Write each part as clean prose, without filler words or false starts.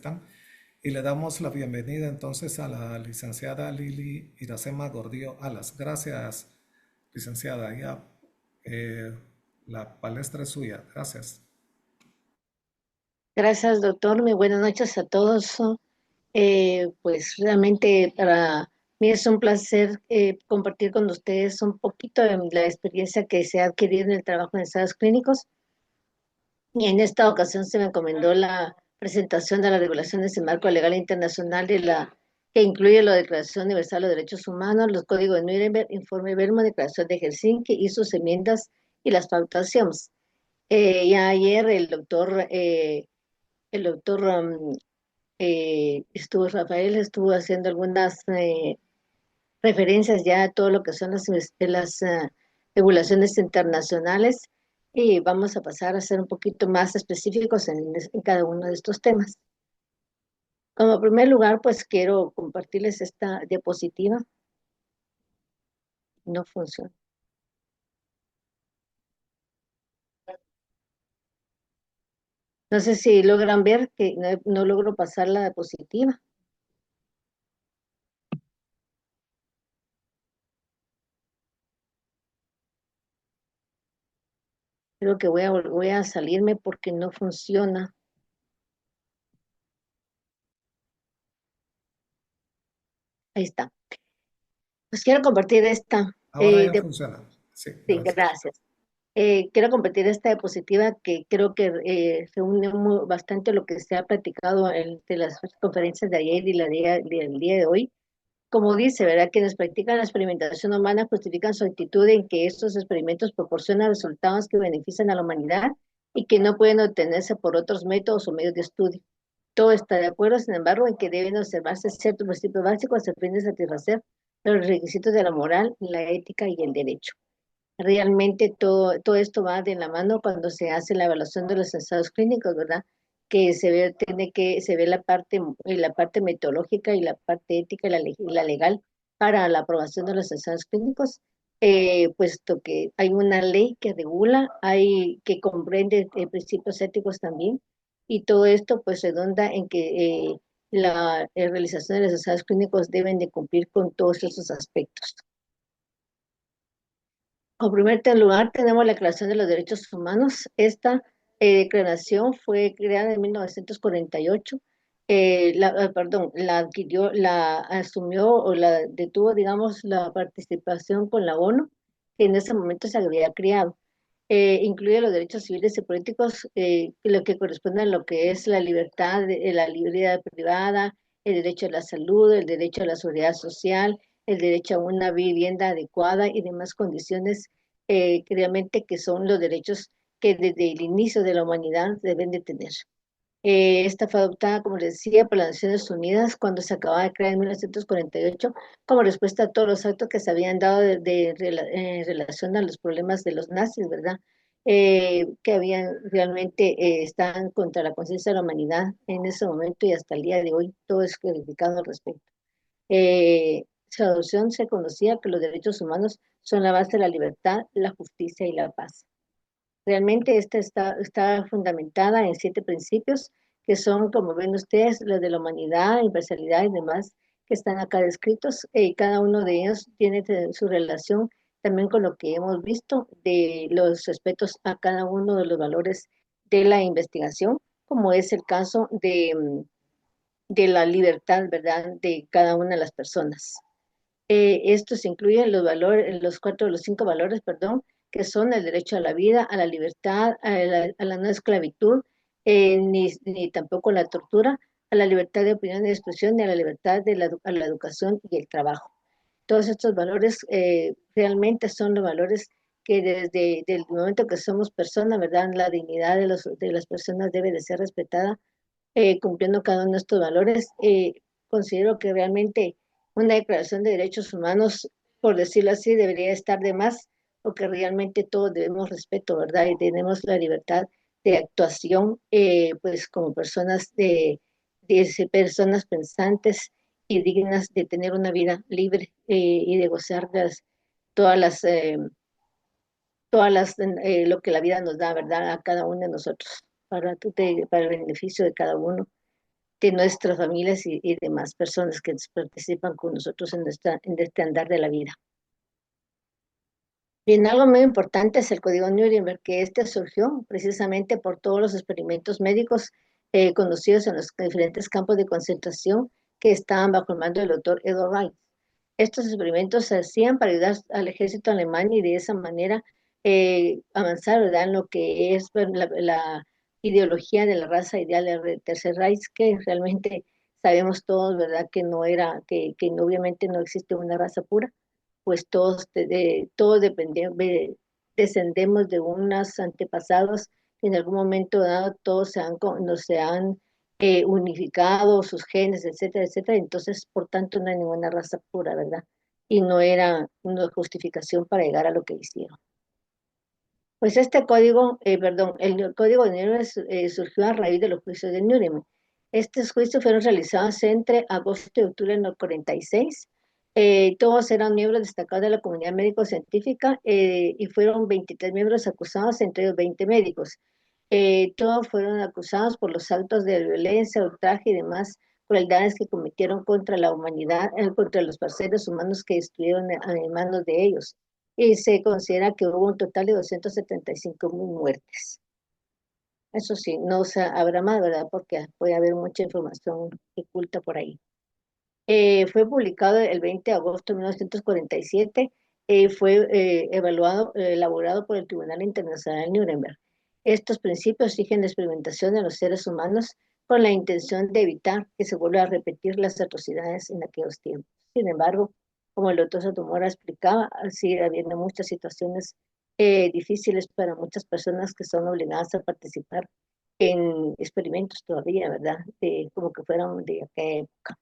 están. Y le damos la bienvenida entonces a la licenciada Lili Iracema Gordillo Alas. Gracias, licenciada. Ya, eh, la palestra es suya. Gracias. Gracias, doctor. Muy buenas noches a todos. Pues realmente para mí es un placer compartir con ustedes un poquito de la experiencia que se ha adquirido en el trabajo en estados clínicos. Y en esta ocasión se me encomendó la presentación de las regulaciones en marco legal internacional que incluye la Declaración Universal de los Derechos Humanos, los Códigos de Nuremberg, Informe Belmo, Declaración de Helsinki y sus enmiendas y las pautaciones. Ya ayer Rafael estuvo haciendo algunas referencias ya a todo lo que son las regulaciones internacionales y vamos a pasar a ser un poquito más específicos en cada uno de estos temas. Como primer lugar, pues quiero compartirles esta diapositiva. No funciona. No sé si logran ver que no logro pasar la diapositiva. Creo que voy a salirme porque no funciona. Ahí está. Pues quiero compartir esta. Ahora ya funciona. Sí, Sí, gracias. gracias. Quiero compartir esta diapositiva que creo que reúne bastante lo que se ha platicado de las conferencias de ayer y del día de hoy. Como dice, ¿verdad? Quienes practican la experimentación humana justifican su actitud en que estos experimentos proporcionan resultados que benefician a la humanidad y que no pueden obtenerse por otros métodos o medios de estudio. Todo está de acuerdo, sin embargo, en que deben observarse ciertos principios básicos a fin de satisfacer los requisitos de la moral, la ética y el derecho. Realmente todo esto va de la mano cuando se hace la evaluación de los ensayos clínicos, ¿verdad? Que se ve la parte metodológica y la parte ética y la legal para la aprobación de los ensayos clínicos, puesto que hay una ley que regula, que comprende principios éticos también, y todo esto pues redunda en que la realización de los ensayos clínicos deben de cumplir con todos esos aspectos. En primer lugar, tenemos la Declaración de los Derechos Humanos. Esta declaración fue creada en 1948. Perdón, la adquirió, la asumió o la detuvo, digamos, la participación con la ONU, que en ese momento se había creado. Incluye los derechos civiles y políticos, lo que corresponde a lo que es la libertad, la libertad privada, el derecho a la salud, el derecho a la seguridad social, el derecho a una vivienda adecuada y demás condiciones realmente que son los derechos que desde el inicio de la humanidad deben de tener. Esta fue adoptada, como les decía, por las Naciones Unidas cuando se acababa de crear en 1948 como respuesta a todos los actos que se habían dado en relación a los problemas de los nazis, ¿verdad? Que habían realmente estaban contra la conciencia de la humanidad en ese momento y hasta el día de hoy todo es clarificado al respecto. Su adopción se conocía que los derechos humanos son la base de la libertad, la justicia y la paz. Realmente esta está fundamentada en 7 principios que son, como ven ustedes, los de la humanidad, imparcialidad y demás que están acá descritos. Cada uno de ellos tiene su relación también con lo que hemos visto de los respetos a cada uno de los valores de la investigación, como es el caso de la libertad, ¿verdad?, de cada una de las personas. Estos incluyen los 5 valores, perdón, que son el derecho a la vida, a la libertad, a la no esclavitud, ni tampoco la tortura, a la libertad de opinión y de expresión, ni a la libertad a la educación y el trabajo. Todos estos valores realmente son los valores que desde el momento que somos personas, ¿verdad? La dignidad de las personas debe de ser respetada cumpliendo cada uno de estos valores. Considero que realmente una declaración de derechos humanos, por decirlo así, debería estar de más, porque realmente todos debemos respeto, ¿verdad? Y tenemos la libertad de actuación, pues como de ser personas pensantes y dignas de tener una vida libre y de gozar todas las, eh, lo que la vida nos da, ¿verdad? A cada uno de nosotros, para el beneficio de cada uno. de nuestras familias y demás personas que participan con nosotros en este andar de la vida. Bien, algo muy importante es el Código Nuremberg, que este surgió precisamente por todos los experimentos médicos conocidos en los diferentes campos de concentración que estaban bajo el mando del doctor Edward Reich. Estos experimentos se hacían para ayudar al ejército alemán y de esa manera avanzar, ¿verdad?, en lo que es la ideología de la raza ideal del Tercer Reich, que realmente sabemos todos, ¿verdad?, que no era, que obviamente no existe una raza pura, pues todos descendemos de unos antepasados que en algún momento dado todos no se han unificado, sus genes, etcétera, etcétera. Entonces, por tanto, no hay ninguna raza pura, ¿verdad? Y no era una justificación para llegar a lo que hicieron. Pues este código, perdón, el código de Nuremberg surgió a raíz de los juicios de Nuremberg. Estos juicios fueron realizados entre agosto y octubre del 46. Todos eran miembros destacados de la comunidad médico-científica y fueron 23 miembros acusados, entre ellos 20 médicos. Todos fueron acusados por los actos de violencia, ultraje y demás crueldades que cometieron contra la humanidad, contra los seres humanos que estuvieron en manos de ellos y se considera que hubo un total de 275.000 muertes. Eso sí, no habrá más, ¿verdad? Porque puede haber mucha información oculta por ahí. Fue publicado el 20 de agosto de 1947, fue elaborado por el Tribunal Internacional de Nuremberg. Estos principios exigen la experimentación de los seres humanos con la intención de evitar que se vuelvan a repetir las atrocidades en aquellos tiempos. Sin embargo, como el doctor Sotomora explicaba, sigue habiendo muchas situaciones difíciles para muchas personas que son obligadas a participar en experimentos todavía, ¿verdad? Como que fueran de aquella época.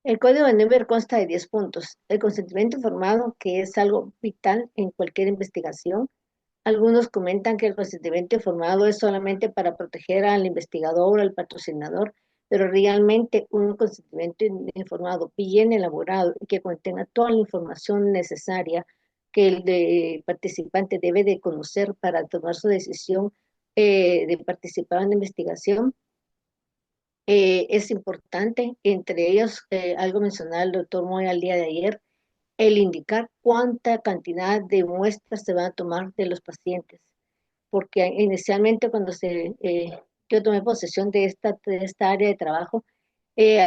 El código de Nuremberg consta de 10 puntos. El consentimiento informado, que es algo vital en cualquier investigación. Algunos comentan que el consentimiento informado es solamente para proteger al investigador o al patrocinador, pero realmente un consentimiento informado bien elaborado y que contenga toda la información necesaria que el participante debe de conocer para tomar su decisión de participar en la investigación, es importante. Entre ellos, algo mencionaba el doctor Moy al día de ayer, el indicar cuánta cantidad de muestras se van a tomar de los pacientes, porque inicialmente cuando yo tomé posesión de esta área de trabajo,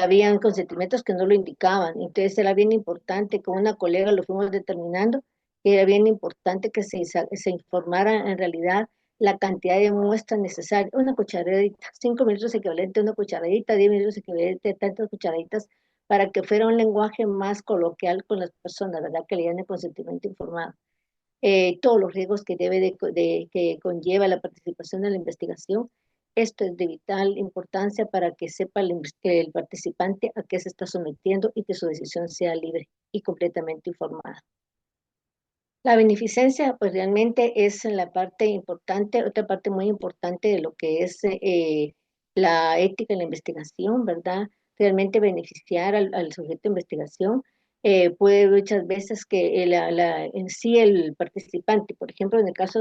habían consentimientos que no lo indicaban, entonces era bien importante, con una colega lo fuimos determinando, que era bien importante que se informara en realidad la cantidad de muestras necesarias, una cucharadita, 5 mililitros equivalente a una cucharadita, 10 mililitros equivalente a tantas cucharaditas, para que fuera un lenguaje más coloquial con las personas, ¿verdad? Que le den el consentimiento informado. Todos los riesgos que que conlleva la participación en la investigación. Esto es de vital importancia para que sepa el participante a qué se está sometiendo y que su decisión sea libre y completamente informada. La beneficencia, pues realmente es la parte importante, otra parte muy importante de lo que es la ética en la investigación, ¿verdad? Realmente beneficiar al sujeto de investigación. Puede muchas veces que en sí el participante, por ejemplo, en el caso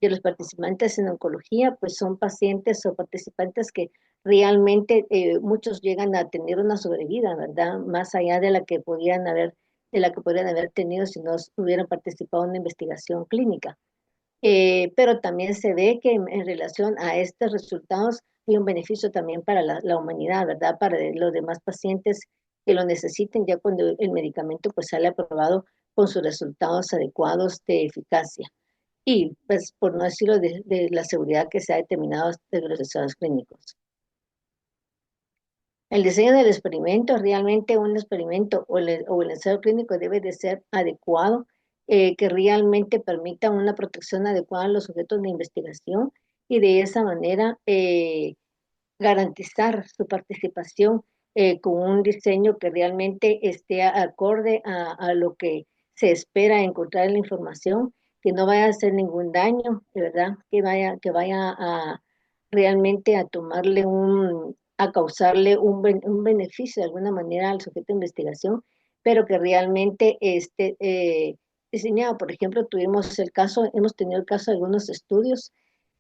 de los participantes en oncología, pues son pacientes o participantes que realmente muchos llegan a tener una sobrevida, ¿verdad? Más allá de la que podrían haber tenido si no hubieran participado en una investigación clínica. Pero también se ve que en relación a estos resultados hay un beneficio también para la humanidad, ¿verdad? Para los demás pacientes que lo necesiten ya cuando el medicamento pues sale aprobado con sus resultados adecuados de eficacia. Y pues por no decirlo de la seguridad que se ha determinado de los ensayos clínicos. El diseño del experimento, realmente un experimento o el ensayo clínico debe de ser adecuado, que realmente permita una protección adecuada a los sujetos de investigación y de esa manera garantizar su participación con un diseño que realmente esté acorde a lo que se espera encontrar en la información, que no vaya a hacer ningún daño, de verdad, que vaya a realmente a causarle un beneficio de alguna manera al sujeto de investigación, pero que realmente esté diseñado. Por ejemplo, hemos tenido el caso de algunos estudios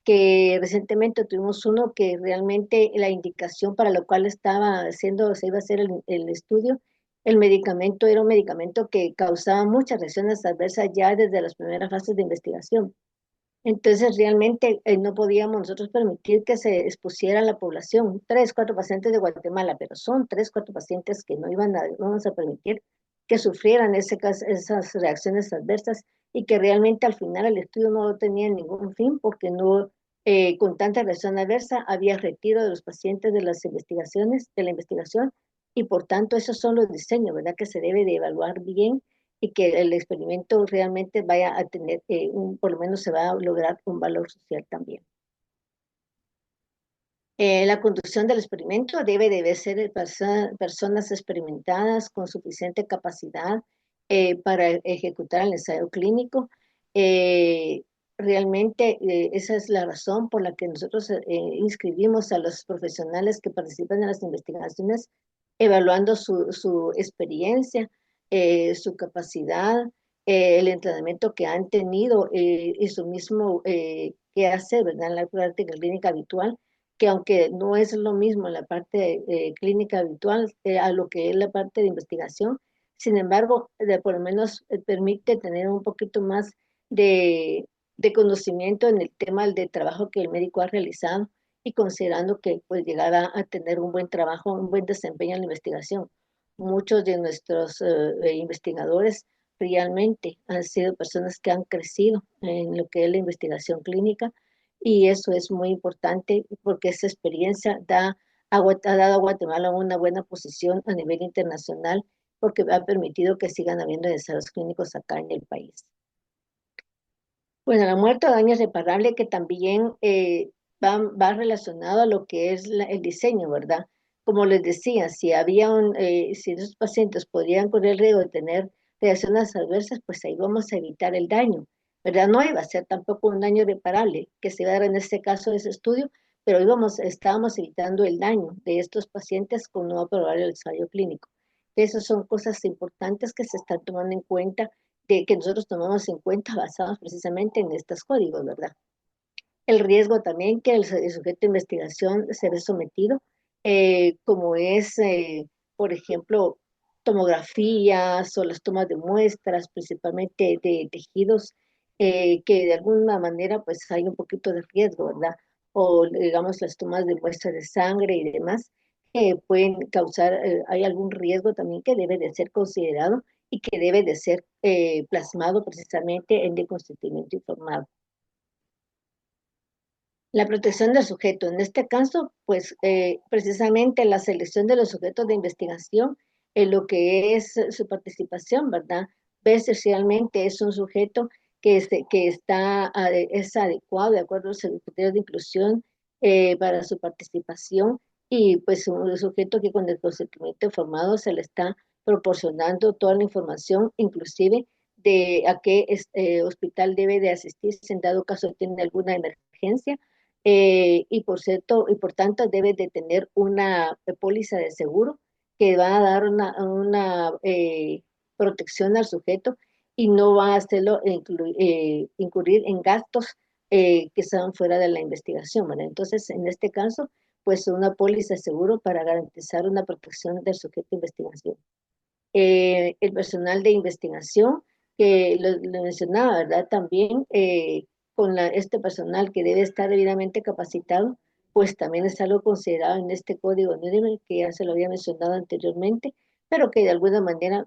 que recientemente tuvimos uno que realmente la indicación para lo cual estaba haciendo, se iba a hacer el estudio, el medicamento era un medicamento que causaba muchas reacciones adversas ya desde las primeras fases de investigación. Entonces, realmente no podíamos nosotros permitir que se expusiera a la población. Tres, cuatro pacientes de Guatemala, pero son tres, cuatro pacientes que no vamos a permitir que sufrieran esas reacciones adversas y que realmente al final el estudio no tenía ningún fin porque no, con tanta reacción adversa, había retiro de los pacientes de las investigaciones, de la investigación, y por tanto esos son los diseños, ¿verdad? Que se debe de evaluar bien y que el experimento realmente vaya a tener, por lo menos se va a lograr un valor social también. La conducción del experimento debe ser de personas experimentadas con suficiente capacidad para ejecutar el ensayo clínico. Eh, Realmente esa es la razón por la que nosotros inscribimos a los profesionales que participan en las investigaciones, evaluando su experiencia, su capacidad, el entrenamiento que han tenido y su mismo qué hacer, ¿verdad? En la práctica clínica habitual, que aunque no es lo mismo en la parte clínica habitual a lo que es la parte de investigación, sin embargo, por lo menos permite tener un poquito más de, de conocimiento en el tema del trabajo que el médico ha realizado y considerando que pues llegará a tener un buen trabajo, un buen desempeño en la investigación. Muchos de nuestros investigadores realmente han sido personas que han crecido en lo que es la investigación clínica y eso es muy importante porque esa experiencia ha dado a Guatemala una buena posición a nivel internacional porque ha permitido que sigan habiendo ensayos clínicos acá en el país. Bueno, la muerte o daño irreparable que también va relacionado a lo que es el diseño, ¿verdad? Como les decía, si esos pacientes podrían correr el riesgo de tener reacciones adversas, pues ahí vamos a evitar el daño, ¿verdad? No iba a ser tampoco un daño irreparable que se va a dar en este caso de ese estudio, pero estábamos evitando el daño de estos pacientes con no aprobar el ensayo clínico. Esas son cosas importantes que se están tomando en cuenta que nosotros tomamos en cuenta basados precisamente en estos códigos, ¿verdad? El riesgo también que el sujeto de investigación se ve sometido, como es, por ejemplo, tomografías o las tomas de muestras, principalmente de tejidos, que de alguna manera pues hay un poquito de riesgo, ¿verdad? O digamos las tomas de muestras de sangre y demás, que pueden causar, hay algún riesgo también que debe de ser considerado y que debe de ser plasmado precisamente en el consentimiento informado. La protección del sujeto, en este caso, pues precisamente la selección de los sujetos de investigación en lo que es su participación, ¿verdad? Ver si realmente es un sujeto es adecuado de acuerdo a los criterios de inclusión para su participación y pues un sujeto que con el consentimiento informado se le está proporcionando toda la información, inclusive de a qué hospital debe de asistirse en dado caso tiene alguna emergencia y por tanto debe de tener una póliza de seguro que va a dar una protección al sujeto y no va a hacerlo incurrir en gastos que están fuera de la investigación, ¿verdad? Entonces, en este caso, pues una póliza de seguro para garantizar una protección del sujeto de investigación. El personal de investigación, que lo mencionaba, ¿verdad? También este personal que debe estar debidamente capacitado, pues también es algo considerado en este código NIREM, que ya se lo había mencionado anteriormente, pero que de alguna manera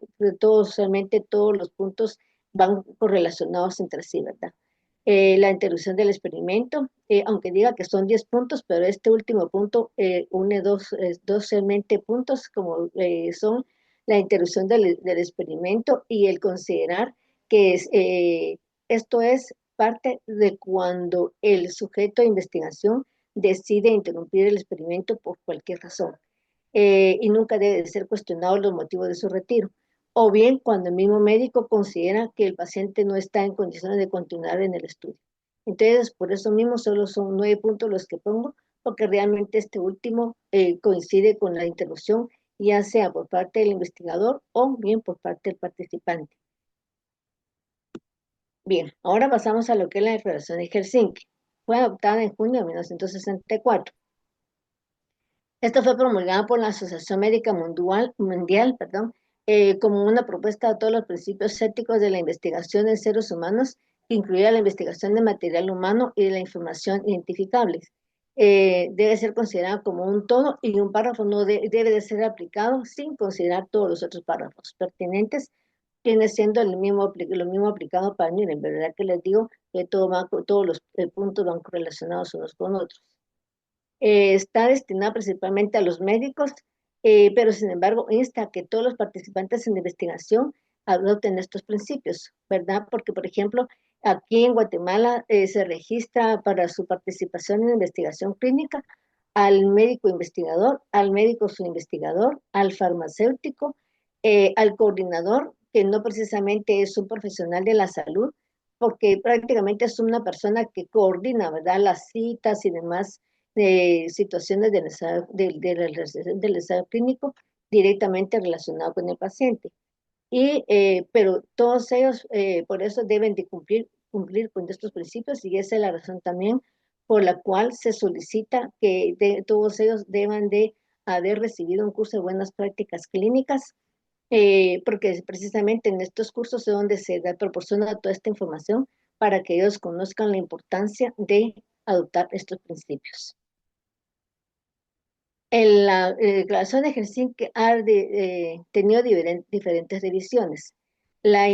solamente todos los puntos van correlacionados entre sí, ¿verdad? La interrupción del experimento, aunque diga que son 10 puntos, pero este último punto une dos solamente puntos, como son la interrupción del experimento y el considerar que esto es parte de cuando el sujeto de investigación decide interrumpir el experimento por cualquier razón y nunca debe de ser cuestionado los motivos de su retiro. O bien cuando el mismo médico considera que el paciente no está en condiciones de continuar en el estudio. Entonces, por eso mismo solo son 9 puntos los que pongo, porque realmente este último coincide con la interrupción, ya sea por parte del investigador o bien por parte del participante. Bien, ahora pasamos a lo que es la declaración de Helsinki. fue adoptada en junio de 1964. Esta fue promulgada por la Asociación Médica Mundial, perdón, como una propuesta de todos los principios éticos de la investigación en seres humanos, que incluía la investigación de material humano y de la información identificable. Debe ser considerada como un todo y un párrafo no debe de ser aplicado sin considerar todos los otros párrafos pertinentes, viene siendo lo mismo aplicado para mí. En verdad que les digo que todos los puntos van correlacionados unos con otros. Está destinada principalmente a los médicos, pero sin embargo insta a que todos los participantes en la investigación adopten estos principios, ¿verdad? Porque, por ejemplo, aquí en Guatemala se registra para su participación en la investigación clínica al médico investigador, al médico su investigador, al farmacéutico, al coordinador, que no precisamente es un profesional de la salud, porque prácticamente es una persona que coordina, ¿verdad? Las citas y demás situaciones del estado clínico directamente relacionado con el paciente. Pero todos ellos, por eso deben de cumplir con estos principios, y esa es la razón también por la cual se solicita que todos ellos deban de haber recibido un curso de buenas prácticas clínicas, porque precisamente en estos cursos es donde proporciona toda esta información para que ellos conozcan la importancia de adoptar estos principios. En la Declaración de Helsinki ha tenido diferentes revisiones. La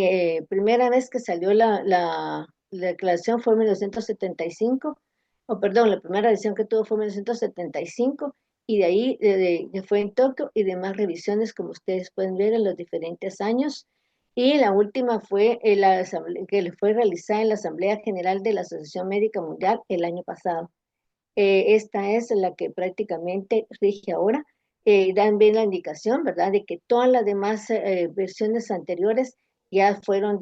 primera vez que salió la declaración fue en 1975, o perdón, la primera edición que tuvo fue en 1975, y de ahí que fue en Tokio, y demás revisiones, como ustedes pueden ver, en los diferentes años. Y la última fue que fue realizada en la Asamblea General de la Asociación Médica Mundial el año pasado. Esta es la que prácticamente rige ahora. Dan bien la indicación, ¿verdad?, de que todas las demás versiones anteriores ya fueron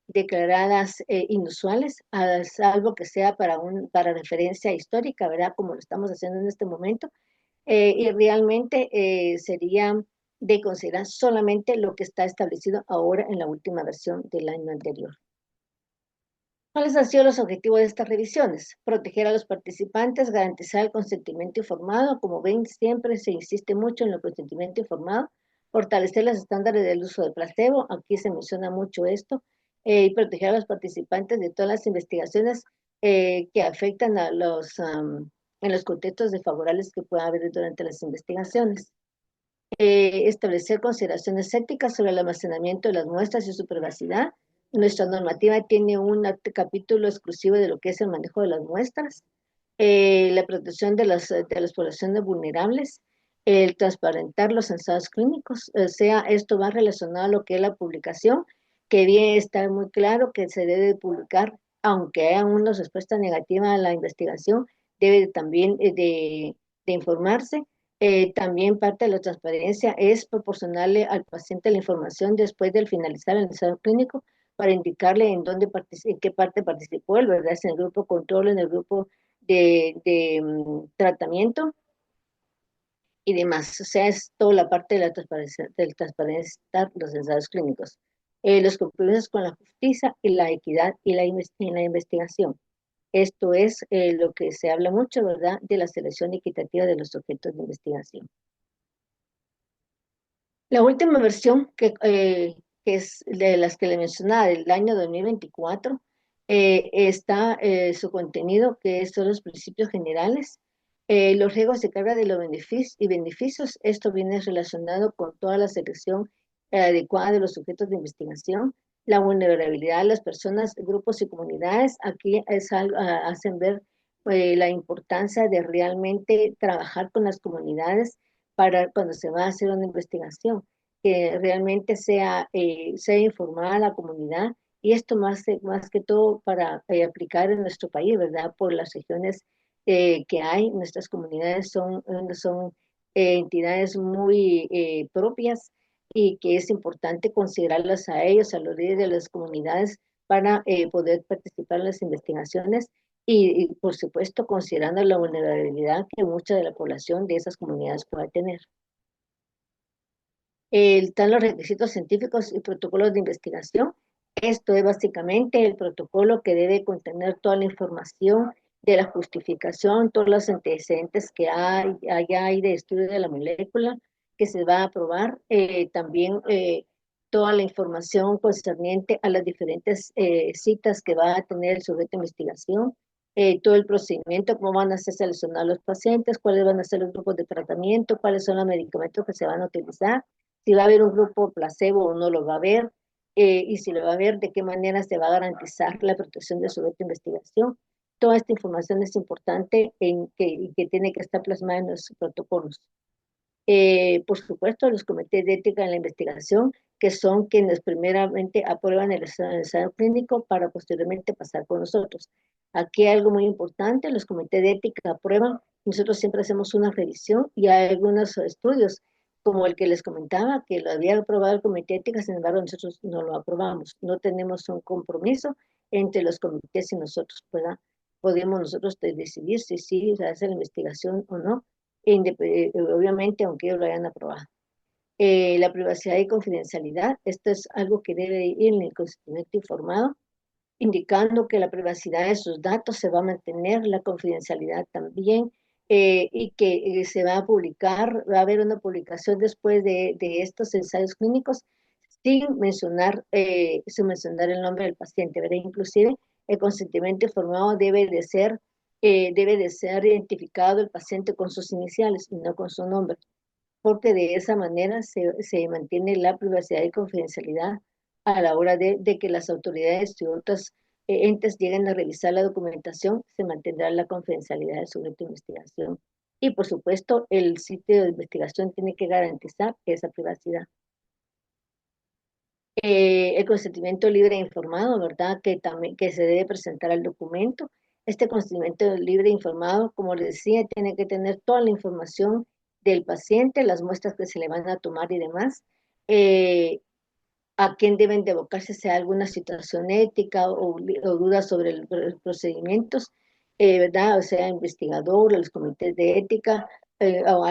declaradas inusuales, salvo que sea para referencia histórica, ¿verdad?, como lo estamos haciendo en este momento. Y realmente sería de considerar solamente lo que está establecido ahora en la última versión del año anterior. ¿Cuáles han sido los objetivos de estas revisiones? Proteger a los participantes, garantizar el consentimiento informado. Como ven, siempre se insiste mucho en el consentimiento informado. Fortalecer los estándares del uso del placebo. Aquí se menciona mucho esto. Y proteger a los participantes de todas las investigaciones que afectan en los contextos desfavorables que pueda haber durante las investigaciones. Establecer consideraciones éticas sobre el almacenamiento de las muestras y su privacidad. Nuestra normativa tiene un capítulo exclusivo de lo que es el manejo de las muestras, la protección de las poblaciones vulnerables, el transparentar los ensayos clínicos, o sea, esto va relacionado a lo que es la publicación, que bien está muy claro que se debe publicar, aunque haya una respuesta negativa a la investigación, debe también de informarse. También parte de la transparencia es proporcionarle al paciente la información después del finalizar el ensayo clínico para indicarle en qué parte participó él, ¿verdad? Es en el grupo control, en el grupo de tratamiento y demás. O sea, es toda la parte de la transparencia, del transparentar los ensayos clínicos. Los compromisos con la justicia y la equidad y en la investigación. Esto es lo que se habla mucho, ¿verdad?, de la selección equitativa de los objetos de investigación. La última versión, que es de las que le mencionaba, del año 2024, está su contenido, que son los principios generales, los riesgos de carga de los beneficios. Esto viene relacionado con toda la selección adecuada de los sujetos de investigación, la vulnerabilidad de las personas, grupos y comunidades. Aquí hacen ver la importancia de realmente trabajar con las comunidades para cuando se va a hacer una investigación, que realmente sea informada a la comunidad, y esto más que todo para aplicar en nuestro país, ¿verdad? Por las regiones que hay, nuestras comunidades son entidades muy propias, y que es importante considerarlas a ellos, a los líderes de las comunidades, para poder participar en las investigaciones y, por supuesto, considerando la vulnerabilidad que mucha de la población de esas comunidades pueda tener. Están los requisitos científicos y protocolos de investigación. Esto es básicamente el protocolo que debe contener toda la información de la justificación, todos los antecedentes que hay de estudio de la molécula que se va a aprobar, también toda la información concerniente a las diferentes citas que va a tener el sujeto de investigación, todo el procedimiento, cómo van a ser seleccionados los pacientes, cuáles van a ser los grupos de tratamiento, cuáles son los medicamentos que se van a utilizar, si va a haber un grupo placebo o no lo va a haber, y si lo va a ver, de qué manera se va a garantizar la protección de su de investigación. Toda esta información es importante y que tiene que estar plasmada en los protocolos. Por supuesto, los comités de ética en la investigación, que son quienes primeramente aprueban el ensayo clínico para posteriormente pasar con nosotros. Aquí hay algo muy importante, los comités de ética aprueban, nosotros siempre hacemos una revisión y hay algunos estudios, como el que les comentaba, que lo había aprobado el comité de ética, sin embargo nosotros no lo aprobamos, no tenemos un compromiso entre los comités y nosotros, ¿verdad? Podemos nosotros decidir si sí se hace la investigación o no, obviamente, aunque ellos lo hayan aprobado. La privacidad y confidencialidad, esto es algo que debe ir en el consentimiento informado, indicando que la privacidad de sus datos se va a mantener, la confidencialidad también, y que se va a publicar, va a haber una publicación después de estos ensayos clínicos sin mencionar el nombre del paciente, ¿verdad? Inclusive el consentimiento informado debe de ser identificado el paciente con sus iniciales y no con su nombre, porque de esa manera se mantiene la privacidad y confidencialidad a la hora de que las autoridades y otros entes lleguen a revisar la documentación, se mantendrá la confidencialidad del sujeto de investigación. Y por supuesto, el sitio de investigación tiene que garantizar esa privacidad. El consentimiento libre e informado, ¿verdad? Que también que se debe presentar al documento. Este consentimiento libre e informado, como les decía, tiene que tener toda la información del paciente, las muestras que se le van a tomar y demás, eh, a quién deben de abocarse si hay alguna situación ética o dudas sobre los procedimientos, ¿verdad? O sea, investigador, los comités de ética, o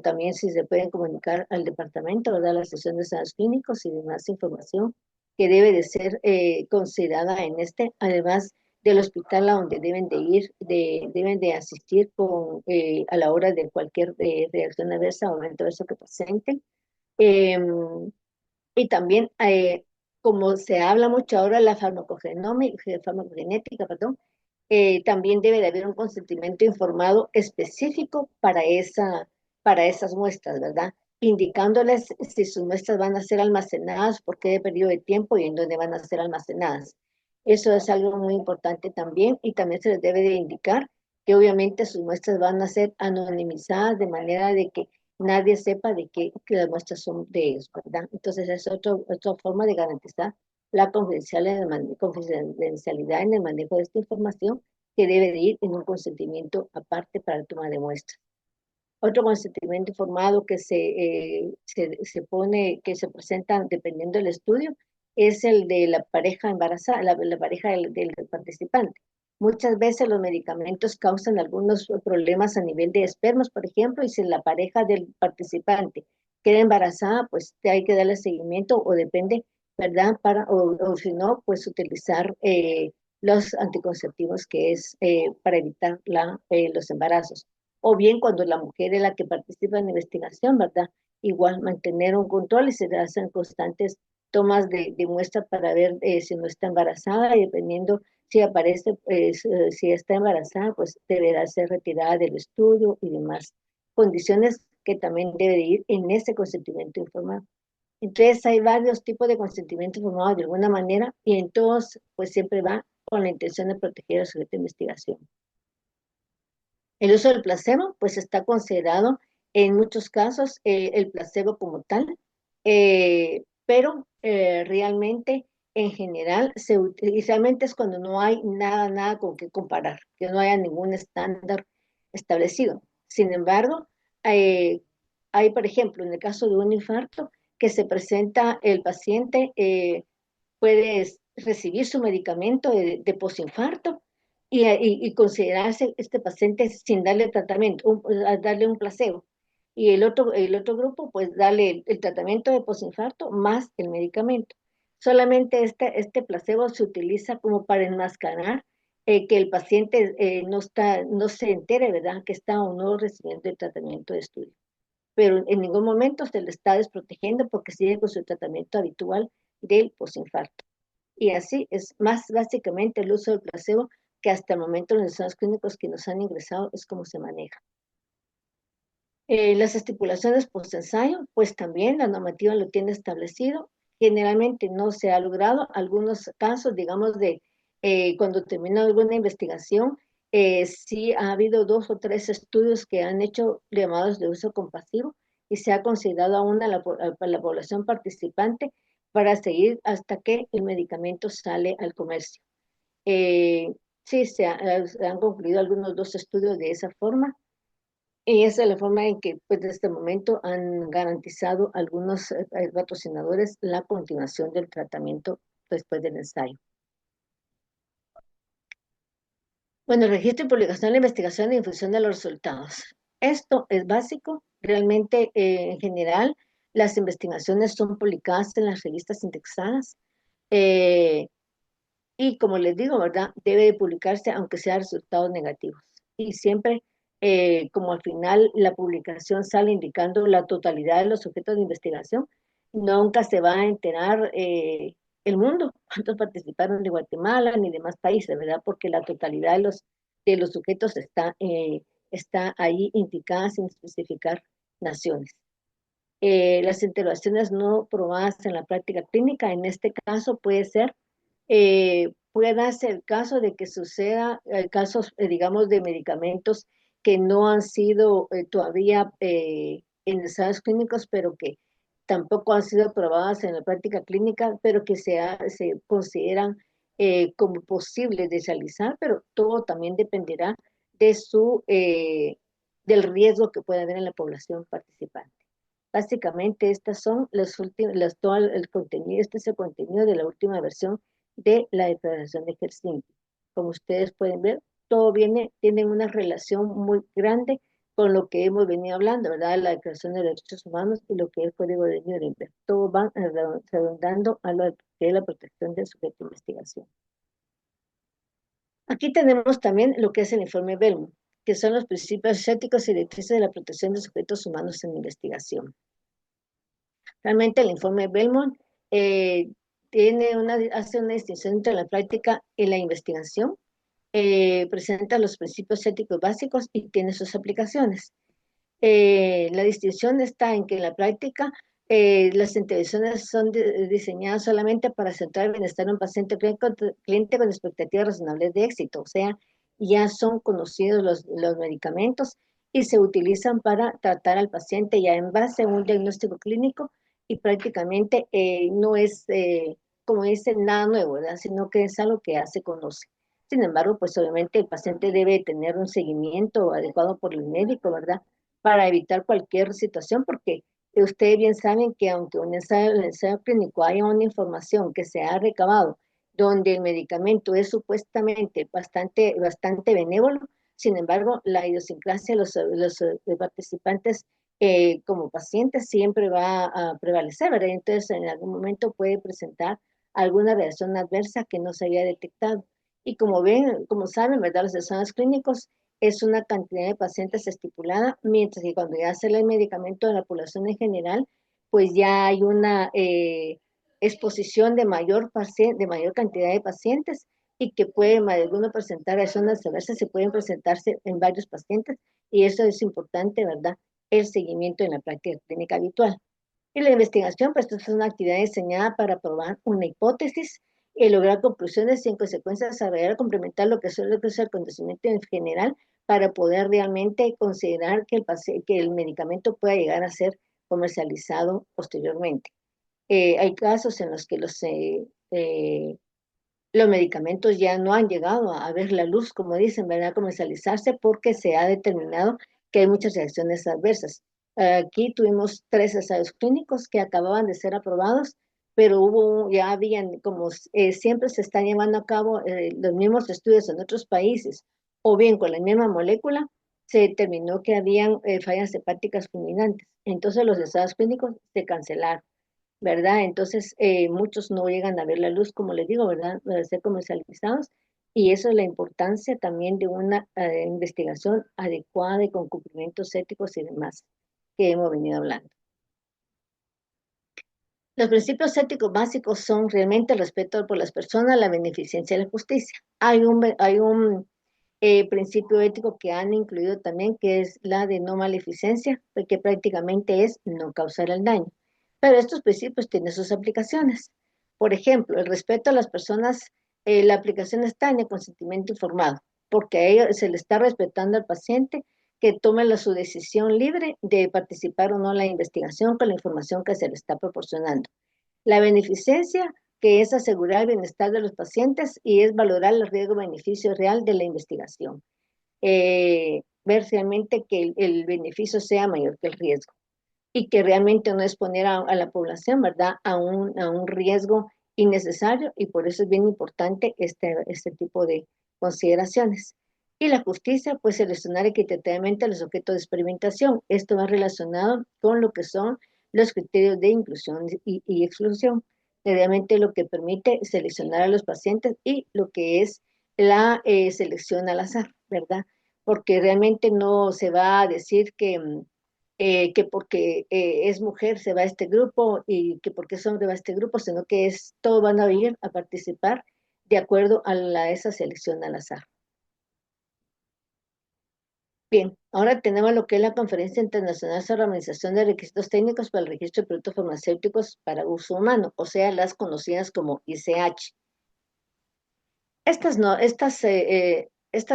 también si se pueden comunicar al departamento, ¿verdad? La sesión de ensayos clínicos y demás información que debe de ser considerada en este, además del hospital a donde deben de ir, deben de asistir a la hora de cualquier reacción adversa o evento adverso que presenten. Y también, como se habla mucho ahora de la farmacogenética, perdón, también debe de haber un consentimiento informado específico para esas muestras, ¿verdad? Indicándoles si sus muestras van a ser almacenadas, por qué periodo de tiempo y en dónde van a ser almacenadas. Eso es algo muy importante también y también se les debe de indicar que obviamente sus muestras van a ser anonimizadas de manera de que nadie sepa que las muestras son de ellos, ¿verdad? Entonces es otra forma de garantizar la confidencialidad en el manejo de esta información que debe de ir en un consentimiento aparte para la toma de muestras. Otro consentimiento informado que se pone, que se presenta dependiendo del estudio, es el de la pareja embarazada, la pareja del participante. Muchas veces los medicamentos causan algunos problemas a nivel de espermas, por ejemplo, y si la pareja del participante queda embarazada, pues hay que darle seguimiento o depende, ¿verdad? O si no, pues utilizar los anticonceptivos que es para evitar los embarazos o bien cuando la mujer es la que participa en la investigación, ¿verdad? Igual mantener un control y se hacen constantes tomas de muestra para ver si no está embarazada y dependiendo si aparece, si está embarazada, pues deberá ser retirada del estudio y demás condiciones que también debe de ir en ese consentimiento informado. Entonces hay varios tipos de consentimiento informado de alguna manera y en todos pues siempre va con la intención de proteger al sujeto de investigación. El uso del placebo, pues está considerado en muchos casos el placebo como tal, pero realmente en general se utiliza, realmente es cuando no hay nada con qué comparar, que no haya ningún estándar establecido. Sin embargo, eh, hay, por ejemplo, en el caso de un infarto, que se presenta el paciente, puede recibir su medicamento de posinfarto y considerarse este paciente sin darle tratamiento, darle un placebo. Y el otro grupo, pues darle el tratamiento de posinfarto más el medicamento. Solamente este placebo se utiliza como para enmascarar que el paciente no se entere, ¿verdad?, que está o no recibiendo el tratamiento de estudio. Pero en ningún momento se le está desprotegiendo porque sigue con su tratamiento habitual del posinfarto. Y así es más básicamente el uso del placebo, que hasta el momento en los ensayos clínicos que nos han ingresado es como se maneja. Las estipulaciones post-ensayo, pues también la normativa lo tiene establecido. Generalmente no se ha logrado. Algunos casos, digamos, de cuando termina alguna investigación, sí ha habido 2 o 3 estudios que han hecho llamados de uso compasivo y se ha considerado aún a la población participante para seguir hasta que el medicamento sale al comercio. Sí, se han concluido algunos 2 estudios de esa forma. Y esa es la forma en que, pues, desde este momento han garantizado algunos patrocinadores la continuación del tratamiento después del ensayo. Bueno, el registro y publicación de la investigación e difusión de los resultados. Esto es básico. Realmente, en general, las investigaciones son publicadas en las revistas indexadas. eh, Y como les digo, ¿verdad? Debe de publicarse aunque sea resultados negativos. Y siempre, como al final la publicación sale indicando la totalidad de los sujetos de investigación, nunca se va a enterar el mundo cuántos participaron de Guatemala ni de más países, ¿verdad? Porque la totalidad de los sujetos está ahí indicada sin especificar naciones. Las intervenciones no probadas en la práctica clínica, en este caso puede darse el caso de que suceda casos, digamos, de medicamentos que no han sido todavía en ensayos clínicos, pero que tampoco han sido probadas en la práctica clínica, pero que se consideran como posibles de realizar, pero todo también dependerá de del riesgo que pueda haber en la población participante. Básicamente, estas son todo el contenido, este es el contenido de la última versión de la Declaración de Helsinki. Como ustedes pueden ver, tiene una relación muy grande con lo que hemos venido hablando, ¿verdad? La Declaración de Derechos Humanos y lo que es el Código de Nuremberg. Todo va redundando a lo que es la protección del sujeto de investigación. Aquí tenemos también lo que es el informe Belmont, que son los principios éticos y directrices de la protección de sujetos humanos en investigación. Realmente el informe Belmont eh, hace una distinción entre la práctica y la investigación, presenta los principios éticos básicos y tiene sus aplicaciones. La distinción está en que en la práctica las intervenciones son diseñadas solamente para centrar el bienestar de un paciente cliente con expectativas razonables de éxito, o sea, ya son conocidos los medicamentos y se utilizan para tratar al paciente ya en base a un diagnóstico clínico y prácticamente no es, como dicen, nada nuevo, ¿verdad? Sino que es algo que ya se conoce. Sin embargo, pues obviamente el paciente debe tener un seguimiento adecuado por el médico, ¿verdad? Para evitar cualquier situación, porque ustedes bien saben que aunque en el ensayo clínico haya una información que se ha recabado donde el medicamento es supuestamente bastante benévolo, sin embargo, la idiosincrasia de los participantes como pacientes siempre va a prevalecer, ¿verdad? Entonces, en algún momento puede presentar alguna reacción adversa que no se había detectado. Y como saben, ¿verdad? Los ensayos clínicos es una cantidad de pacientes estipulada, mientras que cuando ya se le el medicamento a la población en general, pues ya hay una exposición de mayor cantidad de pacientes y que pueden algunos presentar reacciones adversas, se pueden presentarse en varios pacientes y eso es importante, ¿verdad? El seguimiento en la práctica clínica habitual. Y la investigación, pues esto es una actividad diseñada para probar una hipótesis y lograr conclusiones y en consecuencia desarrollar, complementar lo que es el conocimiento en general para poder realmente considerar que el medicamento pueda llegar a ser comercializado posteriormente. Hay casos en los que los medicamentos ya no han llegado a ver la luz, como dicen, ¿verdad? A comercializarse porque se ha determinado que hay muchas reacciones adversas. Aquí tuvimos 3 ensayos clínicos que acababan de ser aprobados, pero ya habían, como siempre se están llevando a cabo los mismos estudios en otros países, o bien con la misma molécula, se determinó que habían fallas hepáticas fulminantes. Entonces los ensayos clínicos se cancelaron. ¿verdad? Entonces, muchos no llegan a ver la luz, como les digo, ¿verdad? Para ser comercializados. Y eso es la importancia también de una investigación adecuada y con cumplimientos éticos y demás que hemos venido hablando. Los principios éticos básicos son realmente el respeto por las personas, la beneficencia y la justicia. Hay un principio ético que han incluido también, que es la de no maleficencia, que prácticamente es no causar el daño. Pero estos principios tienen sus aplicaciones. Por ejemplo, el respeto a las personas, la aplicación está en el consentimiento informado, porque a ello se le está respetando al paciente que tome su decisión libre de participar o no en la investigación con la información que se le está proporcionando. La beneficencia, que es asegurar el bienestar de los pacientes y es valorar el riesgo-beneficio real de la investigación. Ver realmente que el beneficio sea mayor que el riesgo y que realmente no exponer a la población, ¿verdad?, a un riesgo innecesario, y por eso es bien importante este tipo de consideraciones. Y la justicia, pues seleccionar equitativamente a los objetos de experimentación. Esto va relacionado con lo que son los criterios de inclusión y exclusión. Realmente lo que permite seleccionar a los pacientes y lo que es la selección al azar, ¿verdad? Porque realmente no se va a decir que porque es mujer se va a este grupo y que porque es hombre va a este grupo, sino que todos van a ir a participar de acuerdo a esa selección al azar. Bien, ahora tenemos lo que es la Conferencia Internacional sobre la Organización de Requisitos Técnicos para el Registro de Productos Farmacéuticos para Uso Humano, o sea, las conocidas como ICH. Esta